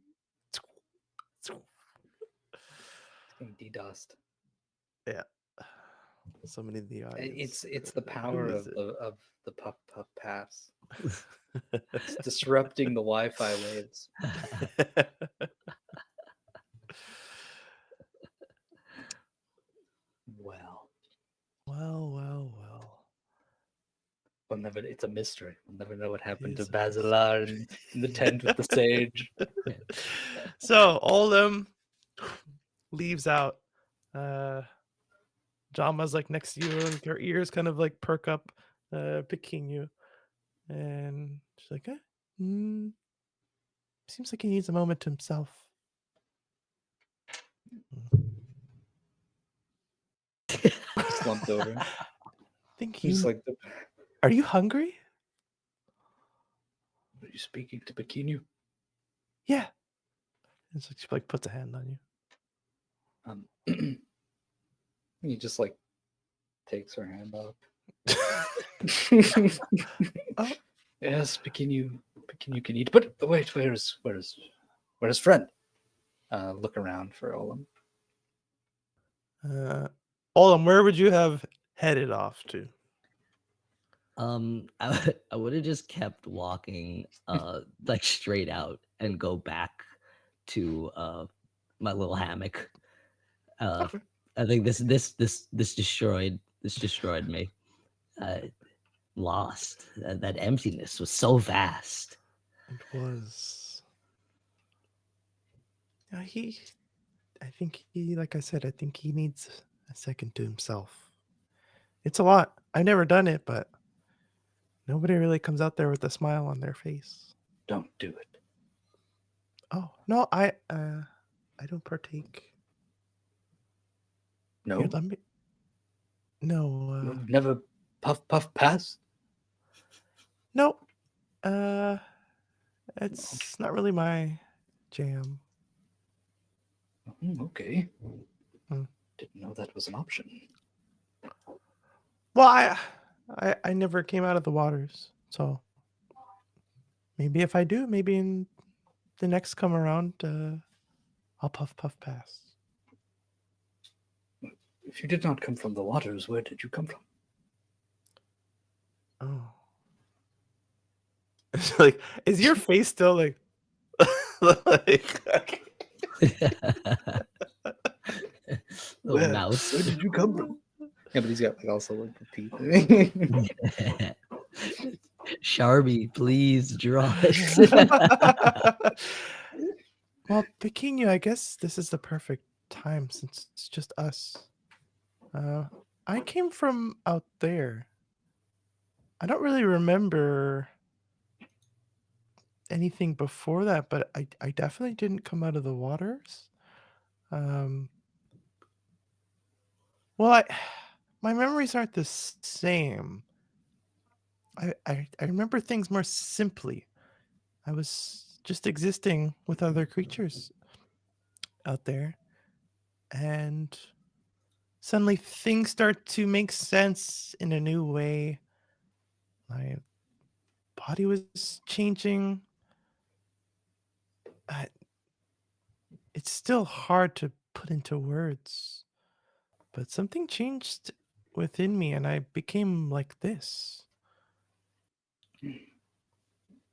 Getting DDoSed. Yeah. Somebody in the audience. It's the power Who of is the puff puff pass. It's disrupting the Wi-Fi waves. Well, we'll never. It's a mystery. We'll never know what happened to It's a Basilar in the tent with the sage. So Oldham leaves out. Jama's like next to you, like her ears kind of like perk up, picking you. And she's like, seems like he needs a moment to himself. slumped over. Think He's you like, are you hungry? are you speaking to Bikinu? Yeah. It's like she like puts a hand on you. He just like takes her hand off. Oh, Yes, Bikinu can eat. But wait, where's friend? Look around for Olam. Olam, where would you have headed off to? I would have just kept walking, like straight out and go back to my little hammock. Okay. I think this destroyed me. Lost. That emptiness was so vast. It was. Yeah, I think he, like I said, I think he needs a second to himself. It's a lot. I've never done it, but nobody really comes out there with a smile on their face. Don't do it. Oh no, I don't partake. No, Here, let me. No, you've never puff pass. no. Uh, it's not really my jam. Okay. Hmm. Didn't know that was an option. Well, I never came out of the waters, so maybe if I do, maybe in the next come around, I'll puff pass. If you did not come from the waters, where did you come from? Oh, it's like, is your face still like, like Little mouse. Where did you come from? Yeah, but he's got like also like the teeth. Sharby, please draw us. Well, Pequeno, I guess this is the perfect time since it's just us. I came from out there. I don't really remember anything before that, but I definitely didn't come out of the waters. Um, well, my memories aren't the same. I remember things more simply. I was just existing with other creatures out there, and suddenly things start to make sense in a new way. My body was changing. Uh, it's still hard to put into words, but something changed within me and I became like this.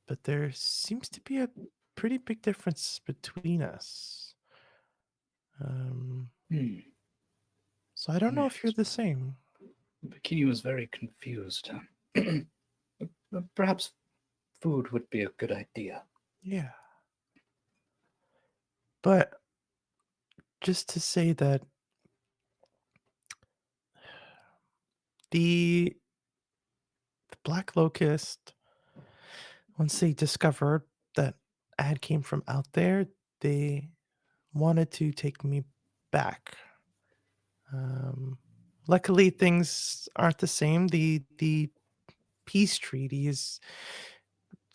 But there seems to be a pretty big difference between us. Hmm. So I don't know if you're Yes. the same. Bikini was very confused. Perhaps food would be a good idea. Yeah. But just to say that the Black Locust, once they discovered that ad came from out there, they wanted to take me back. Luckily, things aren't the same. The peace treaty is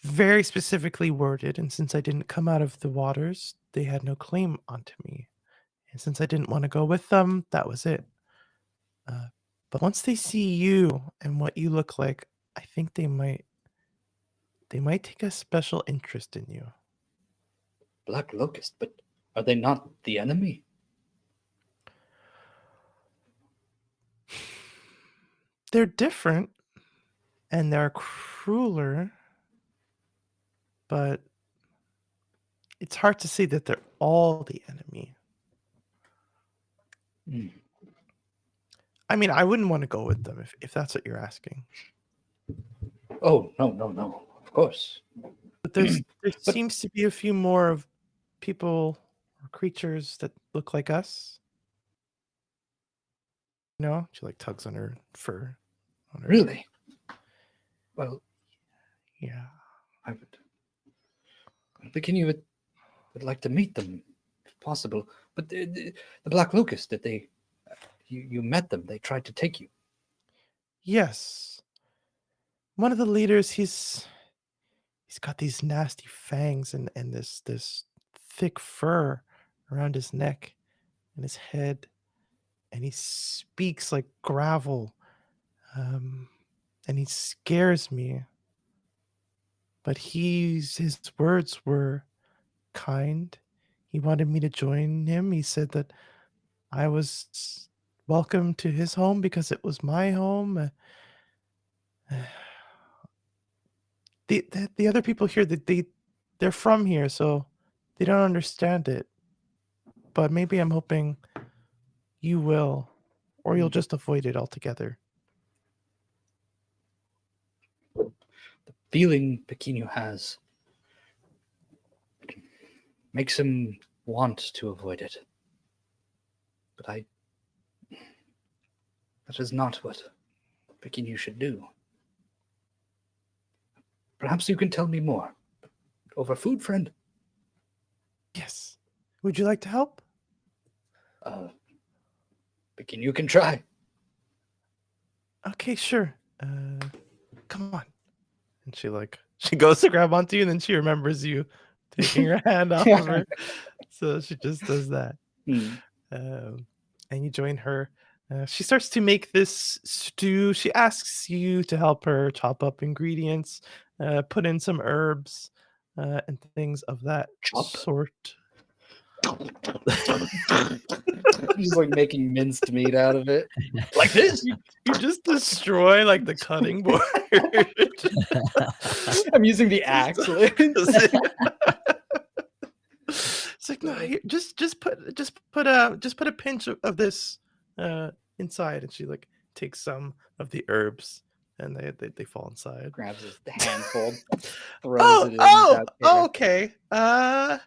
very specifically worded, and since I didn't come out of the waters, they had no claim onto me. And since I didn't want to go with them, that was it. Uh, but once they see you and what you look like, I think they might take a special interest in you. Black Locust, but are they not the enemy? They're different and they're crueler, but it's hard to say that they're all the enemy. Hmm. I mean, I wouldn't want to go with them if that's what you're asking. Oh, no. Of course. But there But- seems to be a few more of people or creatures that look like us. You know, she like tugs on her fur. On her, Really? Well, yeah. I would. Bikini would like to meet them if possible. But the Black Locust, did they? You met them. They tried to take you. Yes. One of the leaders, he's got these nasty fangs and this thick fur around his neck and his head, and he speaks like gravel. And he scares me. But his words were kind. He wanted me to join him. He said that I was welcome to his home because it was my home. The other people here, that they're from here, so they don't understand it. But maybe I'm hoping you will, or you'll just avoid it altogether. The feeling Pequeno has makes him want to avoid it. But that is not what Pequeno should do. Perhaps you can tell me more. Over food, friend? Yes. Would you like to help? Pequeno can try. Okay, sure. Come on. And she goes to grab onto you, and then she remembers you taking her hand off of her. So she just does that. And you join her. She starts to make this stew. She asks you to help her chop up ingredients, put in some herbs, and things of that sort. He's like making minced meat out of it. Like this? You just destroy like the cutting board. I'm using the axe. It's like, no, here, just put a pinch of this inside, and she like takes some of the herbs, and they fall inside. Grabs his handful, throws it in. Okay. Why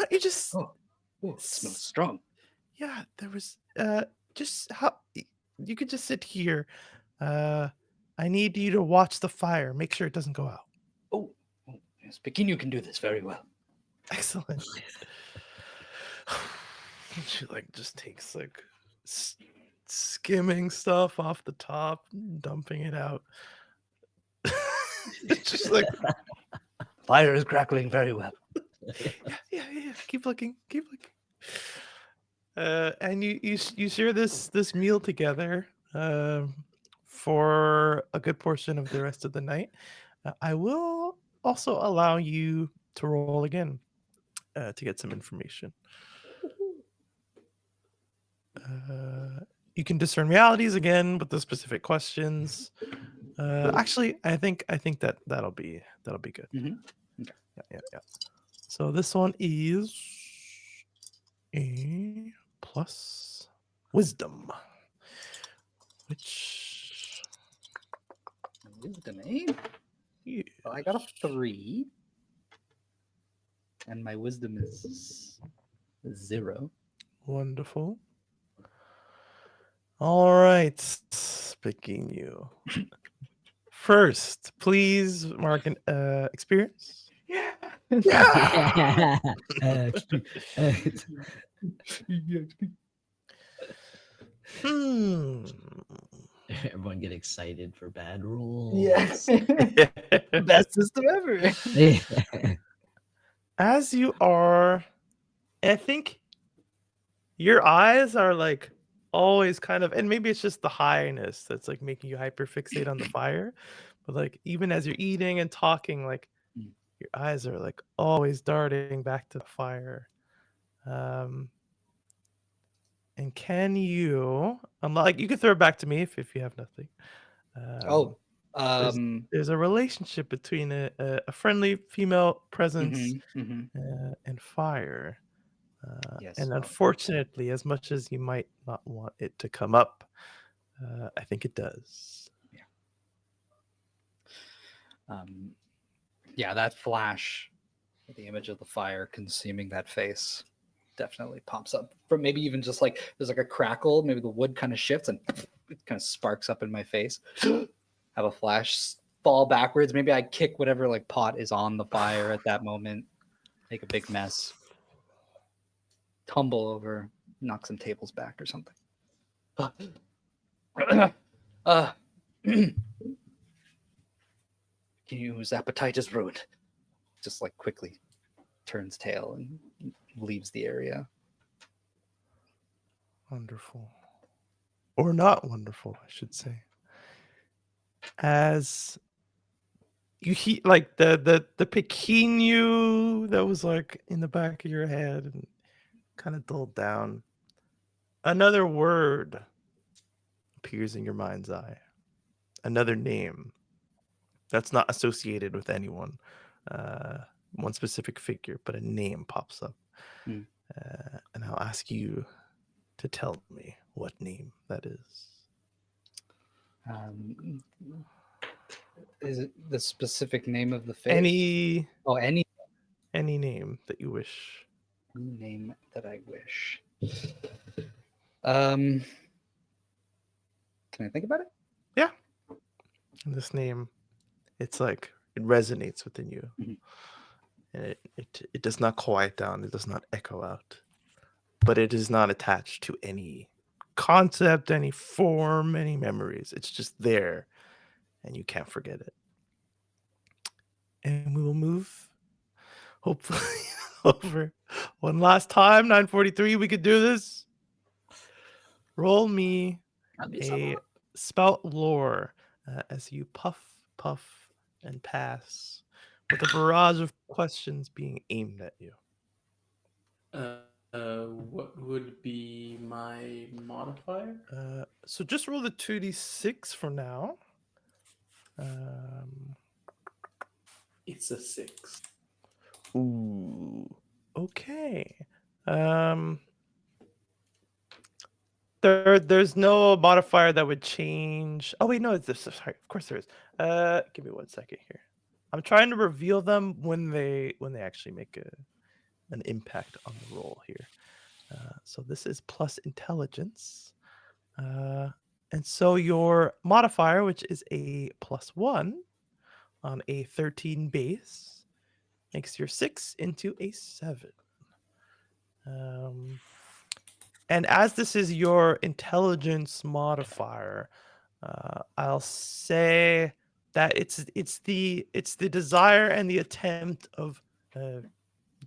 don't you just? Oh, it smells strong. Yeah, there was just how you could just sit here. I need you to watch the fire. Make sure it doesn't go out. Oh yes, Pequeno can do this very well. Excellent. She like just takes like skimming stuff off the top, dumping it out. It's just like fire is crackling very well. Yeah. Keep looking. And you share this meal together for a good portion of the rest of the night. I will also allow you to roll again to get some information. You can discern realities again with the specific questions. Actually, I think that'll be good. Mm-hmm. Okay. Yeah. So this one is a plus wisdom, which wisdom, eh? Yeah. Well, I got a 3, and my wisdom is 0. Wonderful. All right, speaking you. First, please mark an experience. Yeah. Everyone get excited for bad rules. Yes. Best system ever. As you are, I think your eyes are like always kind of, and maybe it's just the highness that's like making you hyperfixate on the fire, but like even as you're eating and talking, like your eyes are like always darting back to the fire. And can you unlock? You can throw it back to me if you have nothing. There's a relationship between a friendly female presence and fire. Yes. And unfortunately, as much as you might not want it to come up, I think it does. Yeah. That flash, the image of the fire consuming that face, definitely pops up. From maybe even just like there's like a crackle, maybe the wood kind of shifts and it kind of sparks up in my face. Have a flash, fall backwards. Maybe I kick whatever like pot is on the fire at that moment, make a big mess, tumble over, knock some tables back or something. Whose appetite is ruined. Just like quickly turns tail and leaves the area. Wonderful. Or not wonderful, I should say. As you hear like the Peking you that was like in the back of your head and kind of dulled down. Another word appears in your mind's eye. Another name that's not associated with anyone, one specific figure, but a name pops up. Hmm. And I'll ask you to tell me what name that is. Is it the specific name of the face? Any Any name that you wish. name that I wish. Can I think about it? Yeah. And this name, it's like it resonates within you. Mhm. And it does not quiet down, it does not echo out. But it is not attached to any concept, any form, any memories. It's just there and you can't forget it. And we will move, hopefully, over one last time. 9:43, we could do this. Roll me a spout lore as you puff, and pass with a barrage of questions being aimed at you. What would be my modifier? So just roll the 2d6 for now. It's a 6. Ooh. Okay. There's no modifier that would change. Oh wait, no, it's this. Sorry, of course there is. Give me 1 second here. I'm trying to reveal them when they actually make an impact on the roll here. So this is plus intelligence. And so your modifier, which is a +1 on a 13 base, makes your 6 into a 7. And as this is your intelligence modifier, I'll say that it's the desire and the attempt of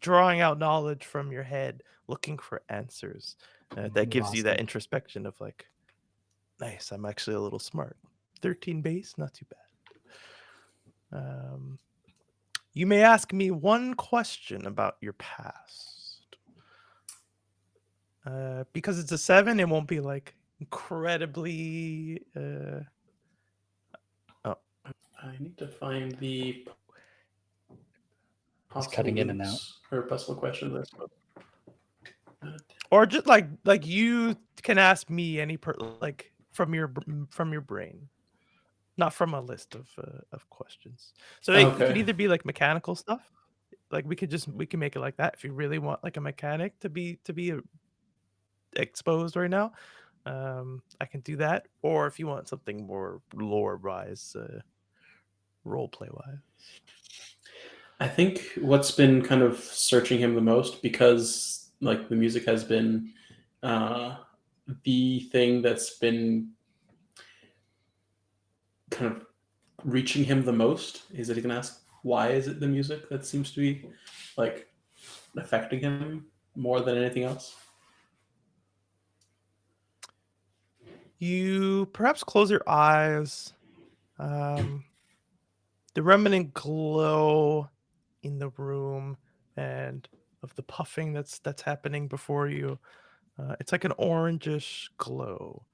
drawing out knowledge from your head, looking for answers. That gives you that introspection of like, nice, I'm actually a little smart. 13 base, not too bad. You may ask me one question about your past. Because it's a 7, it won't be like incredibly. I need to find the It's cutting in and out. or possible question list. Or just like you can ask me any like from your brain, not from a list of questions. So it could either be like mechanical stuff, like we can make it like that if you really want like a mechanic to be exposed right now. I can do that, or if you want something more lore wise, role play wise. I think what's been kind of searching him the most, because like the music has been the thing that's been kind of reaching him the most, is that he can ask, why is it the music that seems to be like affecting him more than anything else? You perhaps close your eyes. The remnant glow in the room and of the puffing that's happening before you. It's like an orangish glow.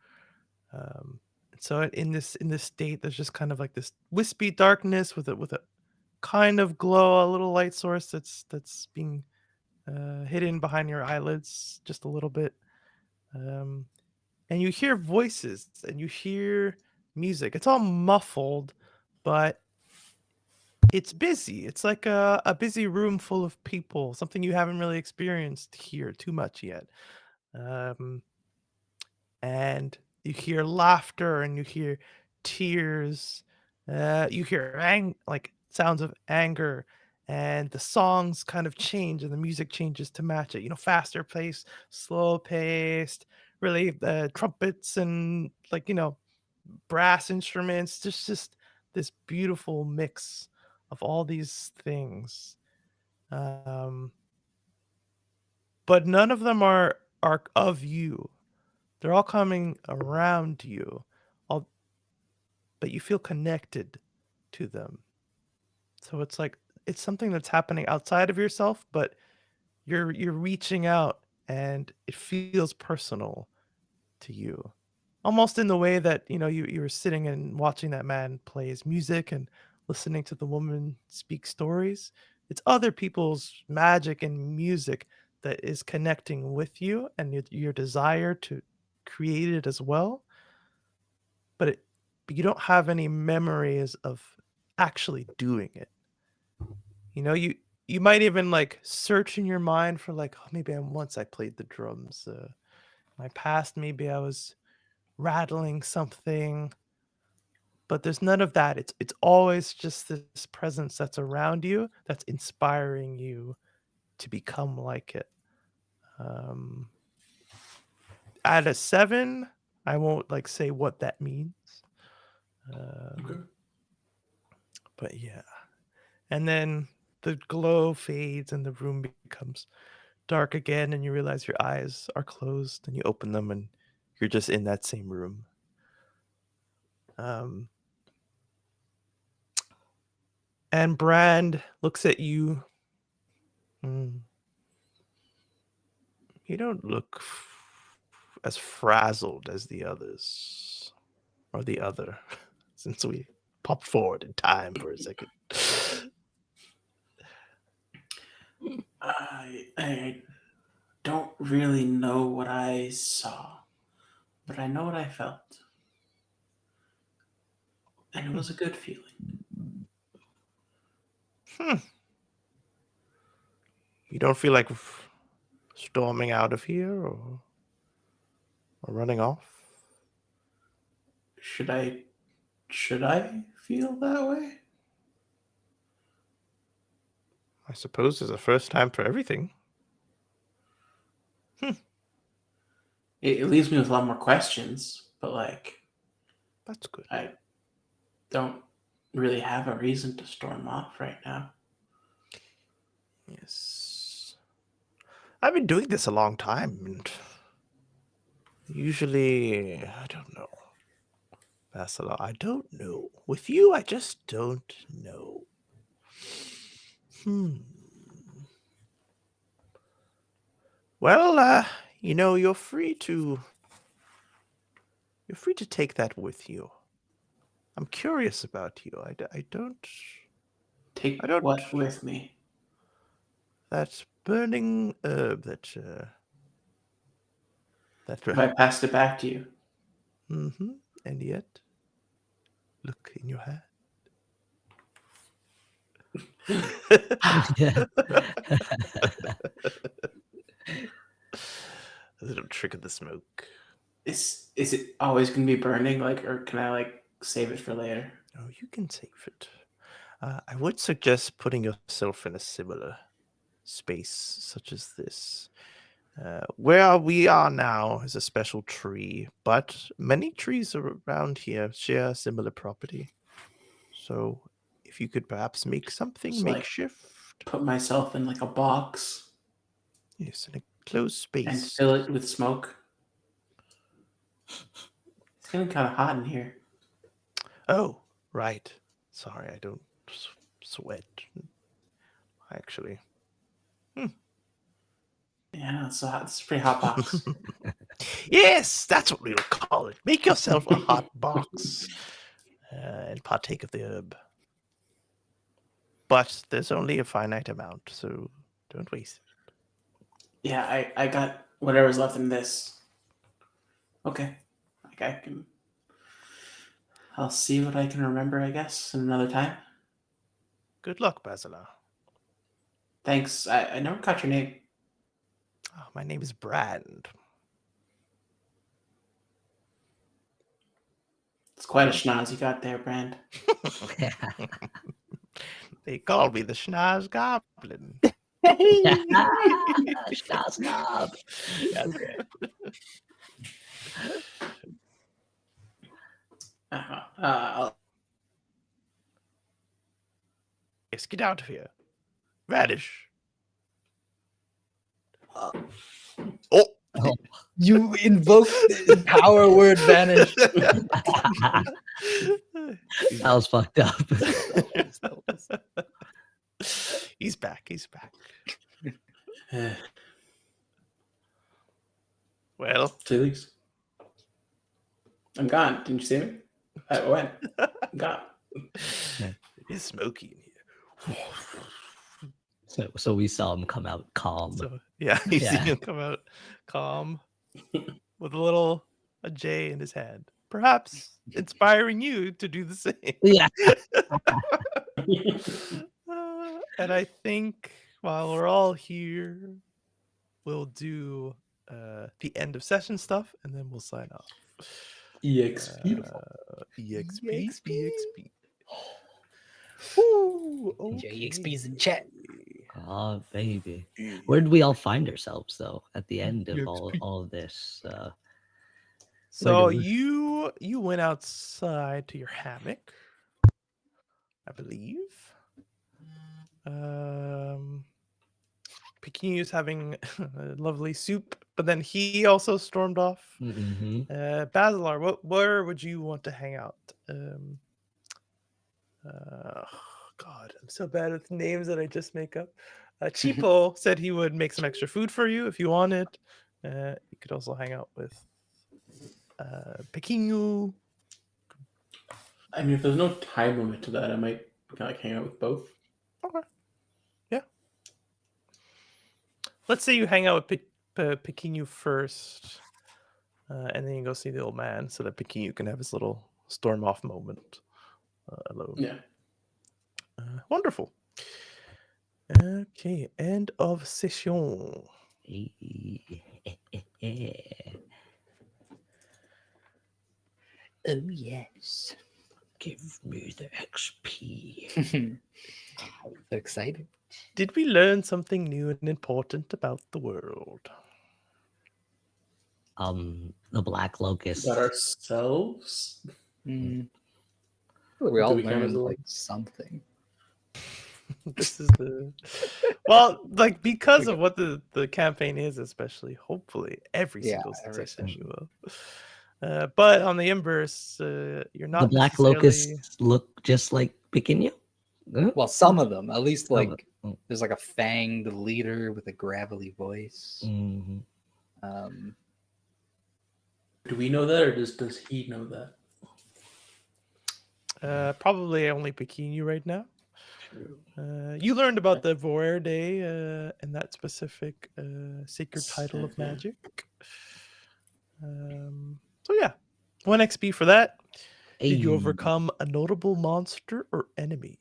So in this state, there's just kind of like this wispy darkness with a kind of glow, a little light source that's being hidden behind your eyelids just a little bit. And you hear voices and you hear music. It's all muffled, but it's busy. It's like a busy room full of people, something you haven't really experienced here too much yet. And you hear laughter and you hear tears. You hear like sounds of anger, and the songs kind of change and the music changes to match it. Faster paced, slow paced, really trumpets and like brass instruments. There's just this beautiful mix of all these things. But none of them are of you. They're all coming around you, all, but you feel connected to them. So it's like it's something that's happening outside of yourself, but you're reaching out and it feels personal to you. Almost in the way that, you were sitting and watching that man play his music and listening to the woman speak stories. It's other people's magic and music that is connecting with you and your desire to create it as well. But you don't have any memories of actually doing it. You might even like search in your mind for like, oh, maybe once I played the drums. My past, maybe I was rattling something, but there's none of that. It's always just this presence that's around you that's inspiring you to become like it. At a 7, I won't like say what that means. Okay. But yeah. And then the glow fades and the room becomes dark again, and you realize your eyes are closed, and you open them and you're just in that same room. And Brand looks at you. You don't look as frazzled as the others, or the other, since we popped forward in time for a second. I don't really know what I saw, but I know what I felt. And it was a good feeling. You don't feel like storming out of here or running off? Should I feel that way? I suppose there's a first time for everything. It leaves me with a lot more questions, but like, That's good. I don't really have a reason to storm off right now. Yes. I've been doing this a long time, and usually, I don't know. Bacilla, I don't know. With you, I just don't know. Well, you're free to take that with you. I'm curious about you. I don't. Take I don't. what with me? That burning herb that. If I passed it back to you. And yet, look in your hand. A little trick of the smoke. Is it always going to be burning, like, or can I like save it for later? Oh, you can save it. I would suggest putting yourself in a similar space such as this. Where we are now is a special tree, but many trees around here share similar property. So if you could perhaps make something Just, like, makeshift. Put myself in like a box. Yes, in a closed space. And fill it with smoke. It's getting kind of hot in here. Oh, right. Sorry, I don't sweat. Actually. Yeah, it's a pretty hot box. Yes, that's what we'll call it. Make yourself a hot box and partake of the herb. But there's only a finite amount, so don't waste it. Yeah, I got whatever's left in this. Okay. Like I'll see what I can remember, I guess, in another time. Good luck, Bacilla. Thanks. I never caught your name. Oh, my name is Brand. It's quite a schnoz you got there, Brand. They call me the Schnoz Goblin. Schnoz knob. Okay. Yes, get out of here. Vanish. Oh, Oh, You invoke the power word vanish. that was fucked up. He's back. He's back. Well, Felix, I'm gone. Didn't you see me? I went. I'm gone. it is smoky in here. So we saw him come out calm. So yeah, you see Yeah. him come out calm with a J in his hand, perhaps inspiring you to do the same. Yeah. And I think while we're all here, we'll do the end of session stuff, and then we'll sign off. EXP. EXP. Ooh, okay. JXP's in chat. Oh, baby. Where did we all find ourselves, though, at the end of all of this? So where did you went outside to your hammock, I believe. Pekinu's having a lovely soup, but then he also stormed off. Mhm. Basilar, where would you want to hang out? God, I'm so bad with names that I just make up. Chipo said he would make some extra food for you if you wanted. You could also hang out with Pekinu. I mean, if there's no time limit to that, I might kind of like hang out with both. Okay. Yeah. Let's say you hang out with Pekinu first, and then you go see the old man so that Pekinu can have his little storm off moment alone. Yeah. Wonderful. Okay, end of session. Oh, yes. Give me the XP. So excited. Did we learn something new and important about the world? The Black Locust. About ourselves? We Or all do we count as learned a- like something. This is the well, like because of what the campaign is, especially. Hopefully, every Yeah, single every session you will. But on the inverse, you're not The Black necessarily... Locusts look just like Pekinu? Huh? Well, some of them, at least, Some of like them. there's like a fanged leader with a gravelly voice. Mhm. Do we know that, or does he know that? Probably only Pekinu right now. You learned about the Voer Day and that specific sacred title of magic. So yeah, 1 XP for that. Did you Hey. overcome a notable monster or enemy?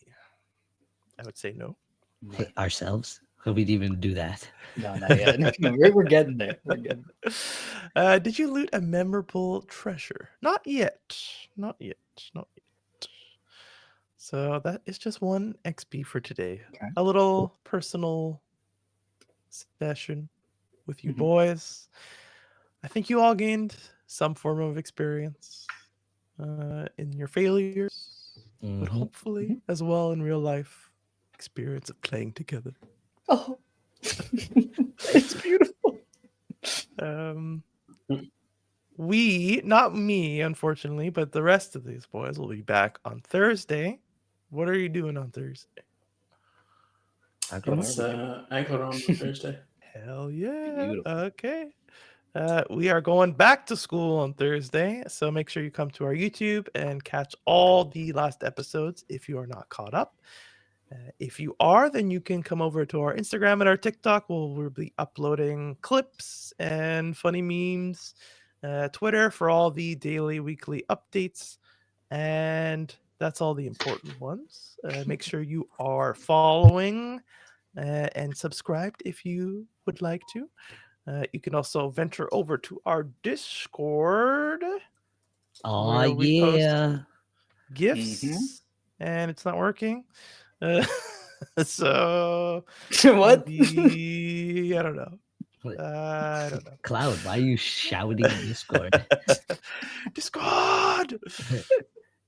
I would say no. Hey, ourselves? So we'd even do that. No, not yet. No, we're getting there. We're getting there. Did you loot a memorable treasure? Not yet. Not yet. Not yet. So that is just 1 XP for today. Okay. A little personal session with you Mhm. boys. I think you all gained some form of experience in your failures, but Mhm. hopefully as well in real life experience of playing together. Oh, it's beautiful. We, not me, unfortunately, but the rest of these boys will be back on Thursday. What are you doing on Thursday? It's ankle on Thursday. Hell yeah. Beautiful. Okay. We are going back to school on Thursday, so make sure you come to our YouTube and catch all the last episodes if you are not caught up. If you are, then you can come over to our Instagram and our TikTok. We'll be uploading clips and funny memes. Twitter for all the daily, weekly updates. And that's all the important ones. Make sure you are following and subscribed if you would like to. You can also venture over to our Discord. Oh, where we post yeah. gifts, and it's not working. So What? maybe, I don't know. I don't know. Cloud, why are you shouting Discord? Discord.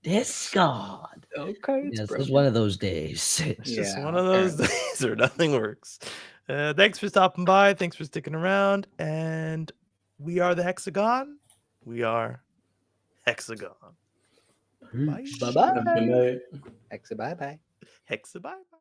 Discord. Okay, it's Yes, it's broken. one of those days. It's just Yeah, one of those days where nothing works. Thanks for stopping by. Thanks for sticking around. And we are the Hexagon. We are Hexagon. Bye. Bye-bye. Good night. Bye bye. Hexa bye bye.